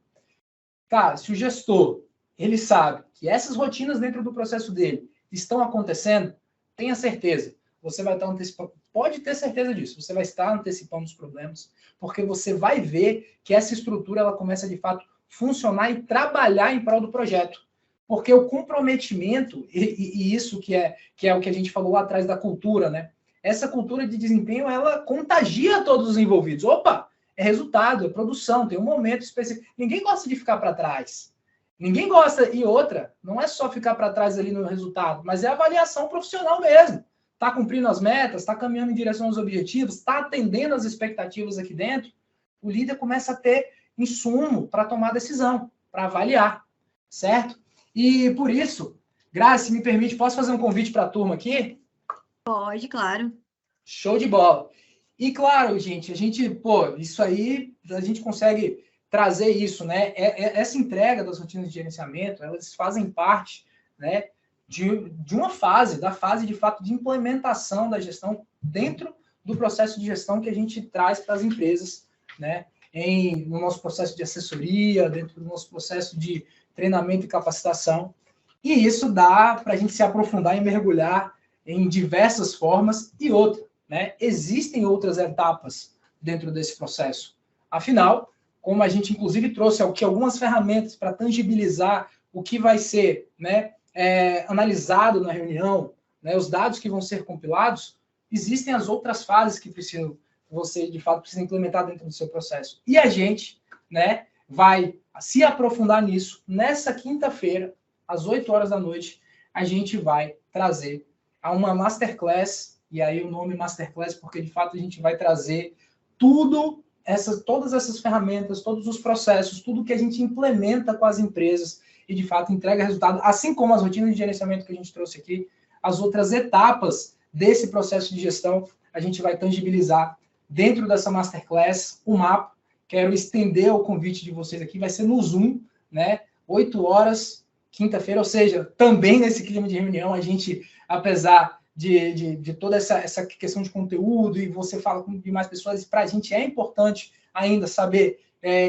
Cara, se o gestor ele sabe que essas rotinas dentro do processo dele estão acontecendo, tenha certeza, você vai estar antecipando, pode ter certeza disso, você vai estar antecipando os problemas, porque você vai ver que essa estrutura ela começa de fato funcionar e trabalhar em prol do projeto. Porque o comprometimento, e isso que é o que a gente falou lá atrás da cultura, né? Essa cultura de desempenho, ela contagia todos os envolvidos. Opa, é resultado, é produção, tem um momento específico. Ninguém gosta de ficar para trás. Ninguém gosta. E outra, não é só ficar para trás ali no resultado, mas é avaliação profissional mesmo. Está cumprindo as metas, está caminhando em direção aos objetivos, está atendendo as expectativas aqui dentro. O líder começa a ter insumo para tomar decisão, para avaliar, certo? E por isso, Grazi, se me permite, posso fazer um convite para a turma aqui? Pode, claro. Show de bola. E claro, gente, isso aí, a gente consegue trazer isso, né? Essa entrega das rotinas de gerenciamento, elas fazem parte, né, de uma fase, da fase, de fato, de implementação da gestão dentro do processo de gestão que a gente traz para as empresas, né? No nosso processo de assessoria, dentro do nosso processo de treinamento e capacitação. E isso dá para a gente se aprofundar e mergulhar em diversas formas. E outra, né? Existem outras etapas dentro desse processo. Afinal, como a gente inclusive trouxe aqui algumas ferramentas para tangibilizar o que vai ser, né, analisado na reunião, né, os dados que vão ser compilados, existem as outras fases que você de fato precisa implementar dentro do seu processo. E a gente, né, vai se aprofundar nisso nessa quinta-feira, às 8 horas da noite, a gente vai trazer uma masterclass, e aí o nome masterclass, porque de fato a gente vai trazer todas essas ferramentas, todos os processos, tudo que a gente implementa com as empresas e de fato entrega resultado, assim como as rotinas de gerenciamento que a gente trouxe aqui, as outras etapas desse processo de gestão, a gente vai tangibilizar dentro dessa masterclass o mapa. Quero estender o convite de vocês aqui, vai ser no Zoom, né? 8 horas, quinta-feira, ou seja, também nesse clima de reunião, a gente, apesar de toda essa questão de conteúdo, e você fala com demais pessoas, para a gente é importante ainda saber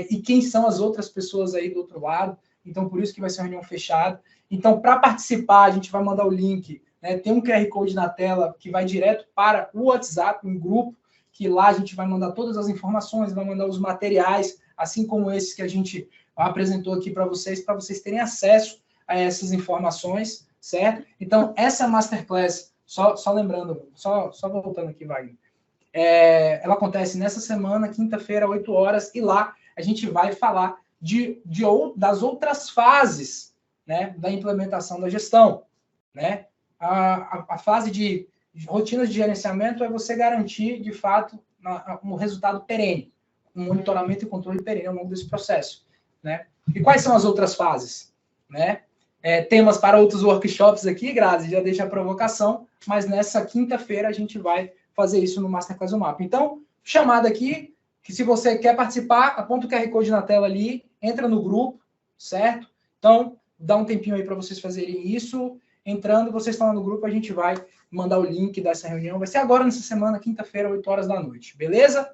e quem são as outras pessoas aí do outro lado. Então, por isso que vai ser uma reunião fechada. Então, para participar, a gente vai mandar o link, né? Tem um QR Code na tela que vai direto para o WhatsApp, um grupo, que lá a gente vai mandar todas as informações, vai mandar os materiais, assim como esses que a gente apresentou aqui para vocês terem acesso a essas informações, certo? Então, essa Masterclass, só lembrando, só voltando aqui, Wagner, ela acontece nessa semana, quinta-feira, 8 horas, e lá a gente vai falar das outras fases, né, da implementação da gestão, né? A fase de rotinas de gerenciamento é você garantir, de fato, um resultado perene, um monitoramento e controle perene ao longo desse processo, né? E quais são as outras fases, né? Temas para outros workshops aqui, Grazi, já deixa a provocação, mas nessa quinta-feira a gente vai fazer isso no Masterclass UMAP. Então, chamada aqui, que se você quer participar, aponta o QR Code na tela ali, entra no grupo, certo? Então, dá um tempinho aí para vocês fazerem isso. Entrando, vocês estão lá no grupo, a gente vai mandar o link dessa reunião. Vai ser agora nessa semana, quinta-feira, 8 horas da noite, beleza?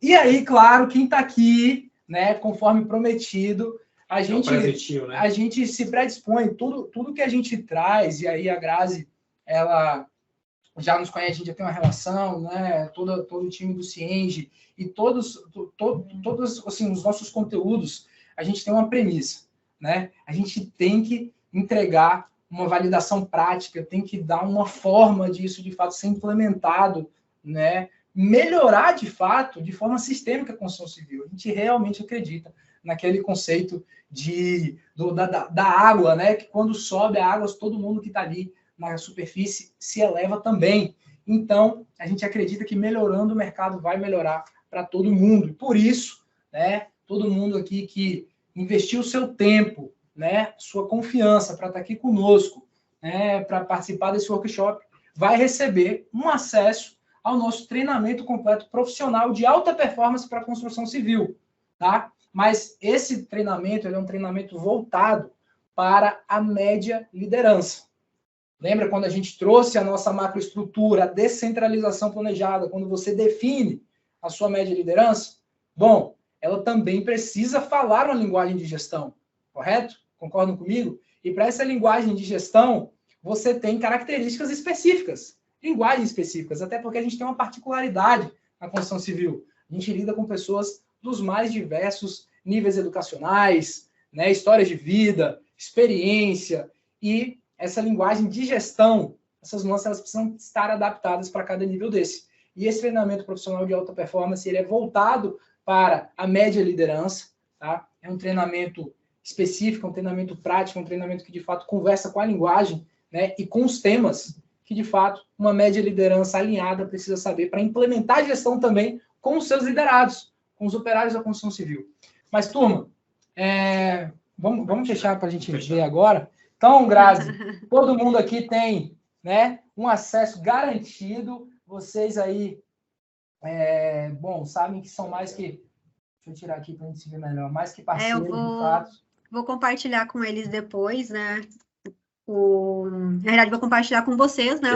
E aí, claro, quem está aqui, né, conforme prometido, a gente se predispõe, tudo que a gente traz, e aí a Grazi, ela já nos conhece, a gente já tem uma relação, né, todo o time do Cienge, e todos assim, os nossos conteúdos, a gente tem uma premissa, né? A gente tem que entregar uma validação prática, tem que dar uma forma disso, de fato, ser implementado, né? Melhorar, de fato, de forma sistêmica a construção civil. A gente realmente acredita naquele conceito da água, né? Que quando sobe a água, todo mundo que está ali na superfície se eleva também. Então, a gente acredita que melhorando o mercado vai melhorar para todo mundo. E por isso, né, todo mundo aqui que investiu o seu tempo, né, sua confiança para estar aqui conosco, né, para participar desse workshop, vai receber um acesso ao nosso treinamento completo profissional de alta performance para construção civil, tá? Mas esse treinamento, ele é um treinamento voltado para a média liderança. Lembra quando a gente trouxe a nossa macroestrutura, a descentralização planejada, quando você define a sua média liderança? Bom, ela também precisa falar uma linguagem de gestão, correto? Concordam comigo? E para essa linguagem de gestão, você tem características específicas, linguagens específicas, até porque a gente tem uma particularidade na construção civil. A gente lida com pessoas dos mais diversos níveis educacionais, né, histórias de vida, experiência, e essa linguagem de gestão, essas nuances, elas precisam estar adaptadas para cada nível desse. E esse treinamento profissional de alta performance, ele é voltado para a média liderança, tá? É um treinamento específico, um treinamento prático, um treinamento que, de fato, conversa com a linguagem, né, e com os temas que, de fato, uma média liderança alinhada precisa saber para implementar a gestão também com os seus liderados, com os operários da construção civil. Mas, turma, vamos fechar para a gente ver agora. Então, Grazi, todo mundo aqui tem, né, um acesso garantido. Vocês aí, sabem que são mais que... Deixa eu tirar aqui para a gente se ver melhor. Mais que parceiros, de fato. Vou compartilhar com eles depois, né? Na verdade, vou compartilhar com vocês, né?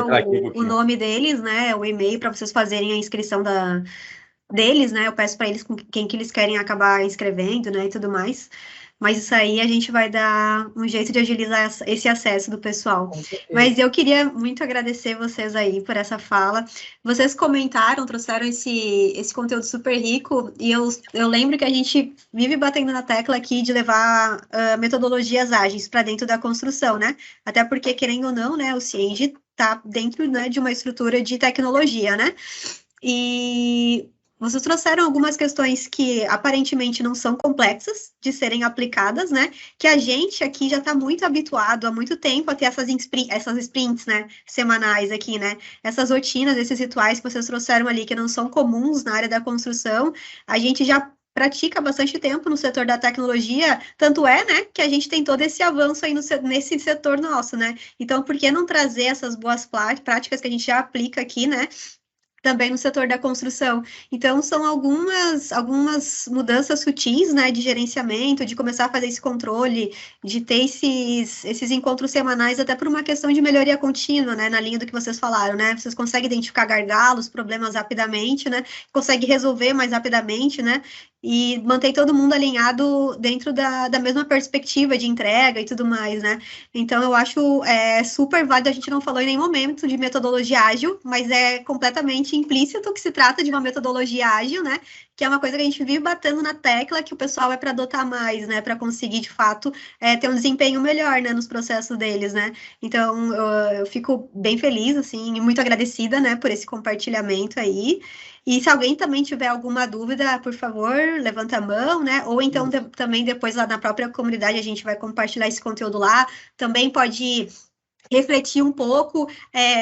O nome deles, né? O e-mail para vocês fazerem a inscrição deles, né? Eu peço para eles com quem que eles querem acabar inscrevendo, né? E tudo mais. Mas isso aí a gente vai dar um jeito de agilizar esse acesso do pessoal. Mas eu queria muito agradecer vocês aí por essa fala. Vocês comentaram, trouxeram esse conteúdo super rico, e eu lembro que a gente vive batendo na tecla aqui de levar metodologias ágeis para dentro da construção, né? Até porque, querendo ou não, né, o Cienge está dentro, né, de uma estrutura de tecnologia, né? E vocês trouxeram algumas questões que aparentemente não são complexas de serem aplicadas, né? Que a gente aqui já está muito habituado há muito tempo a ter essas sprints, né? Semanais aqui, né? Essas rotinas, esses rituais que vocês trouxeram ali, que não são comuns na área da construção, a gente já pratica há bastante tempo no setor da tecnologia, tanto é, né, que a gente tem todo esse avanço aí nesse setor nosso, né? Então, por que não trazer essas boas práticas que a gente já aplica aqui, né? Também no setor da construção. Então, são algumas mudanças sutis, né, de gerenciamento, de começar a fazer esse controle, de ter esses encontros semanais, até por uma questão de melhoria contínua, né, na linha do que vocês falaram, né, vocês conseguem identificar gargalos, problemas rapidamente, né, conseguem resolver mais rapidamente, né, e manter todo mundo alinhado dentro da mesma perspectiva de entrega e tudo mais, né? Então, eu acho super válido, a gente não falou em nenhum momento de metodologia ágil, mas é completamente implícito que se trata de uma metodologia ágil, né? Que é uma coisa que a gente vive batendo na tecla, que o pessoal é para adotar mais, né? Para conseguir, de fato, ter um desempenho melhor, né? Nos processos deles, né? Então, eu fico bem feliz, assim, e muito agradecida, né? Por esse compartilhamento aí. E se alguém também tiver alguma dúvida, por favor, levanta a mão, né? Ou então também depois lá na própria comunidade a gente vai compartilhar esse conteúdo lá. Também pode refletir um pouco,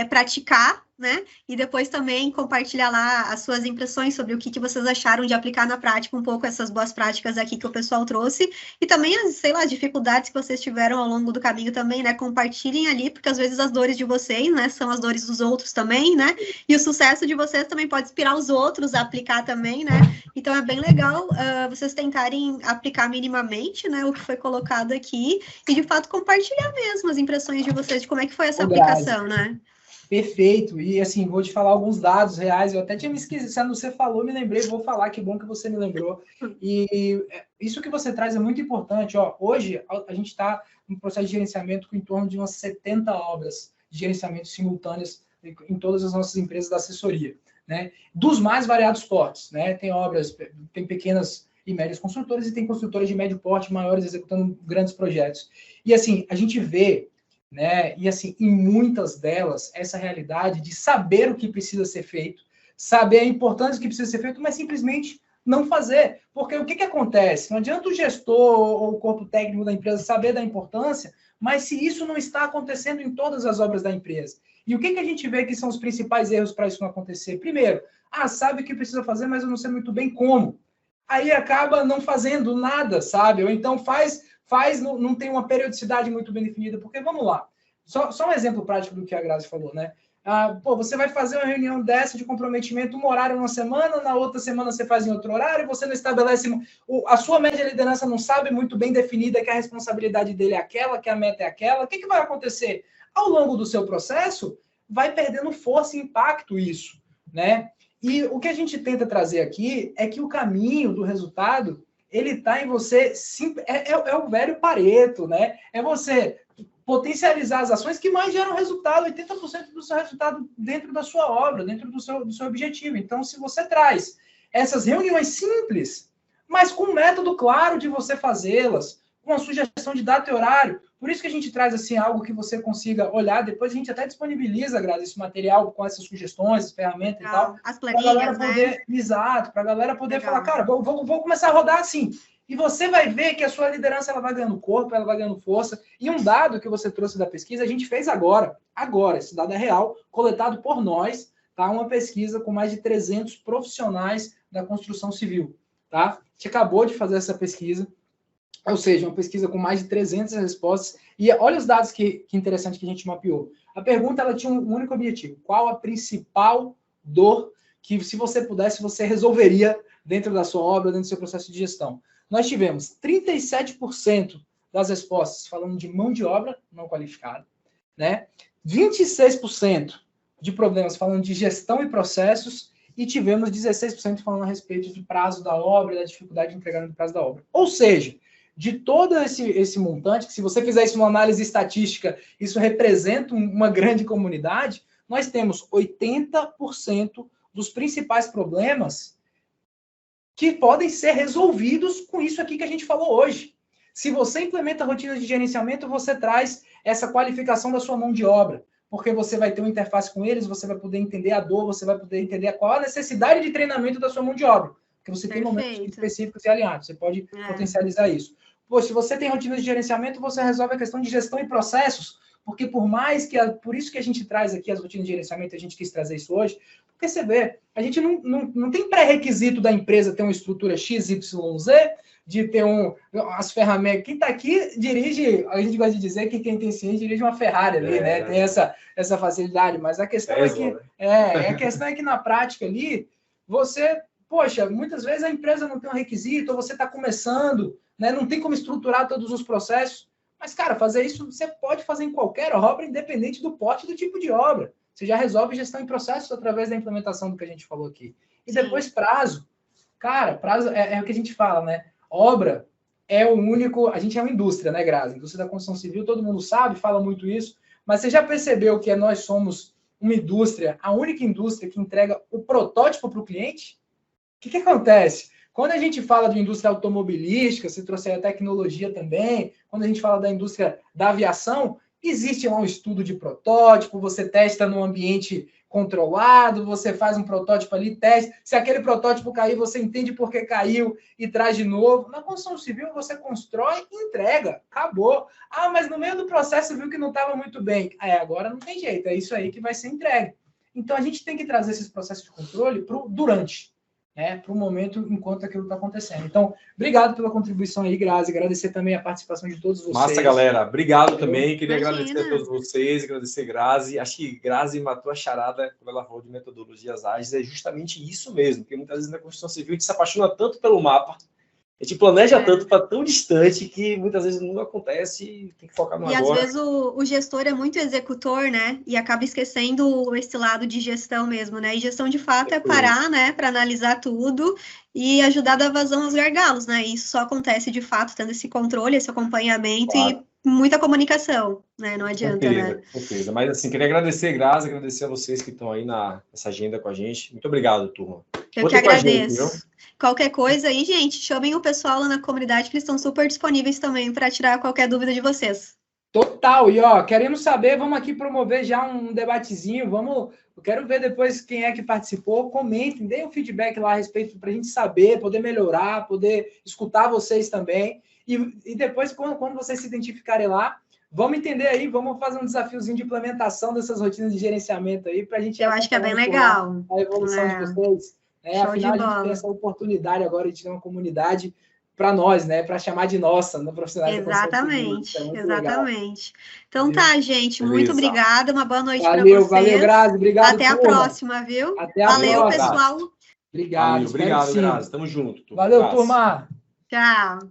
praticar, né? E depois também compartilhar lá as suas impressões sobre o que vocês acharam de aplicar na prática um pouco essas boas práticas aqui que o pessoal trouxe. E também as, sei lá, dificuldades que vocês tiveram ao longo do caminho também, né? Compartilhem ali, porque às vezes as dores de vocês, né, são as dores dos outros também, né? E o sucesso de vocês também pode inspirar os outros a aplicar também, né? Então é bem legal vocês tentarem aplicar minimamente, né, o que foi colocado aqui e de fato compartilhar mesmo as impressões de vocês de como é que foi essa aplicação, né? Perfeito. E assim, vou te falar alguns dados reais. Eu até tinha me esquecido, você falou, me lembrei, vou falar, que bom que você me lembrou. E isso que você traz é muito importante. Ó, hoje a gente está no processo de gerenciamento com em torno de umas 70 obras de gerenciamento simultâneas em todas as nossas empresas da assessoria, né? Dos mais variados portes, né? Tem obras, tem pequenas e médias construtoras e tem construtoras de médio porte maiores executando grandes projetos. E assim, a gente vê, né? E assim, em muitas delas, essa realidade de saber o que precisa ser feito, saber a importância do que precisa ser feito, mas simplesmente não fazer. Porque o que acontece? Não adianta o gestor ou o corpo técnico da empresa saber da importância, mas se isso não está acontecendo em todas as obras da empresa. E o que a gente vê que são os principais erros para isso não acontecer? Primeiro, sabe o que precisa fazer, mas eu não sei muito bem como. Aí acaba não fazendo nada, sabe? Ou então faz não tem uma periodicidade muito bem definida, porque vamos lá, só um exemplo prático do que a Grazi falou, né? Você vai fazer uma reunião dessa de comprometimento, um horário numa semana, na outra semana você faz em outro horário, você não estabelece, a sua média de liderança não sabe muito bem definida que a responsabilidade dele é aquela, que a meta é aquela. O que vai acontecer? Ao longo do seu processo, vai perdendo força e impacto isso, né? E o que a gente tenta trazer aqui é que o caminho do resultado ele está em você, é o velho Pareto, né? É você potencializar as ações que mais geram resultado, 80% do seu resultado dentro da sua obra, dentro do seu objetivo. Então, se você traz essas reuniões simples, mas com um método claro de você fazê-las, com a sugestão de data e horário, por isso que a gente traz assim algo que você consiga olhar, depois a gente até disponibiliza, Grazi, esse material com essas sugestões, ferramentas e tal. As planilhas, né? Exato, para a galera poder falar, cara, vou começar a rodar assim. E você vai ver que a sua liderança ela vai ganhando corpo, ela vai ganhando força. E um dado que você trouxe da pesquisa, a gente fez agora, esse dado é real, coletado por nós, tá? Uma pesquisa com mais de 300 profissionais da construção civil, tá? A gente acabou de fazer essa pesquisa, ou seja, uma pesquisa com mais de 300 respostas. E olha os dados que interessante que a gente mapeou. A pergunta ela tinha um único objetivo. Qual a principal dor que, se você pudesse, você resolveria dentro da sua obra, dentro do seu processo de gestão? Nós tivemos 37% das respostas falando de mão de obra não qualificada, né? 26% de problemas falando de gestão e processos e tivemos 16% falando a respeito do prazo da obra e da dificuldade de entregar no prazo da obra. Ou seja, de todo esse montante, que se você fizer isso uma análise estatística, isso representa uma grande comunidade, nós temos 80% dos principais problemas que podem ser resolvidos com isso aqui que a gente falou hoje. Se você implementa rotinas de gerenciamento, você traz essa qualificação da sua mão de obra, porque você vai ter uma interface com eles, você vai poder entender a dor, você vai poder entender qual a necessidade de treinamento da sua mão de obra, porque você tem momentos específicos e alinhados, você pode potencializar isso. Pô, se você tem rotinas de gerenciamento, você resolve a questão de gestão e processos, porque por isso que a gente traz aqui as rotinas de gerenciamento, a gente quis trazer isso hoje, porque você vê, a gente não tem pré-requisito da empresa ter uma estrutura XYZ, de ter as ferramentas. Quem está aqui dirige, a gente gosta de dizer que quem tem ciência dirige uma Ferrari ali, né? Tem essa facilidade, mas a questão a questão é que na prática ali, você, poxa, muitas vezes a empresa não tem um requisito, ou você está começando, né? Não tem como estruturar todos os processos. Mas, cara, fazer isso você pode fazer em qualquer obra, independente do porte e do tipo de obra. Você já resolve gestão em processos através da implementação do que a gente falou aqui. E depois prazo. Cara, prazo é o que a gente fala, né? Obra é o único... A gente é uma indústria, né, Grazi? Indústria da construção civil, todo mundo sabe, fala muito isso, mas você já percebeu que nós somos uma indústria, a única indústria que entrega o protótipo para o cliente? O que acontece? Quando a gente fala de indústria automobilística, você trouxe a tecnologia também, quando a gente fala da indústria da aviação, existe lá um estudo de protótipo, você testa num ambiente controlado, você faz um protótipo ali, testa. Se aquele protótipo cair, você entende por que caiu e traz de novo. Na construção civil, você constrói e entrega. Acabou. Ah, mas no meio do processo viu que não estava muito bem. Agora não tem jeito, é isso aí que vai ser entregue. Então, a gente tem que trazer esses processos de controle para o durante, né, para o momento enquanto aquilo está acontecendo. Então, obrigado pela contribuição aí, Grazi. Agradecer também a participação de todos vocês. Massa, galera. Obrigado também. Queria agradecer a todos vocês, agradecer a Grazi. Acho que Grazi matou a charada quando ela falou de metodologias ágeis. É justamente isso mesmo, porque muitas vezes na construção civil a gente se apaixona tanto pelo mapa, a gente planeja tanto para tão distante que muitas vezes não acontece e tem que focar no agora. E às vezes o gestor é muito executor, né? E acaba esquecendo esse lado de gestão mesmo, né? E gestão de fato é parar, né? Para analisar tudo e ajudar a dar vazão aos gargalos, né? E isso só acontece de fato tendo esse controle, esse acompanhamento e muita comunicação, né? Não adianta, né? Com certeza. Mas assim, queria agradecer, Grazi, agradecer a vocês que estão aí nessa agenda com a gente. Muito obrigado, turma. Eu que agradeço. Qualquer coisa aí, gente, chamem o pessoal lá na comunidade que eles estão super disponíveis também para tirar qualquer dúvida de vocês. Total. E, queremos saber, vamos aqui promover já um debatezinho, eu quero ver depois quem é que participou, comentem, deem um feedback lá a respeito para a gente saber, poder melhorar, poder escutar vocês também. E depois, quando vocês se identificarem lá, vamos entender aí, vamos fazer um desafiozinho de implementação dessas rotinas de gerenciamento aí, para a gente... Eu acho que é bem legal. A evolução de vocês. Afinal, a gente tem essa oportunidade agora de ter uma comunidade para nós, né? Para chamar de nossa, no profissionais da construção civil. Exatamente. Então tá, gente. Muito obrigada. Uma boa noite para vocês. Valeu, Grazi. Obrigado, até a próxima, viu? Valeu, pessoal. Obrigado, Grazi. Tamo junto. Valeu, turma. Tchau.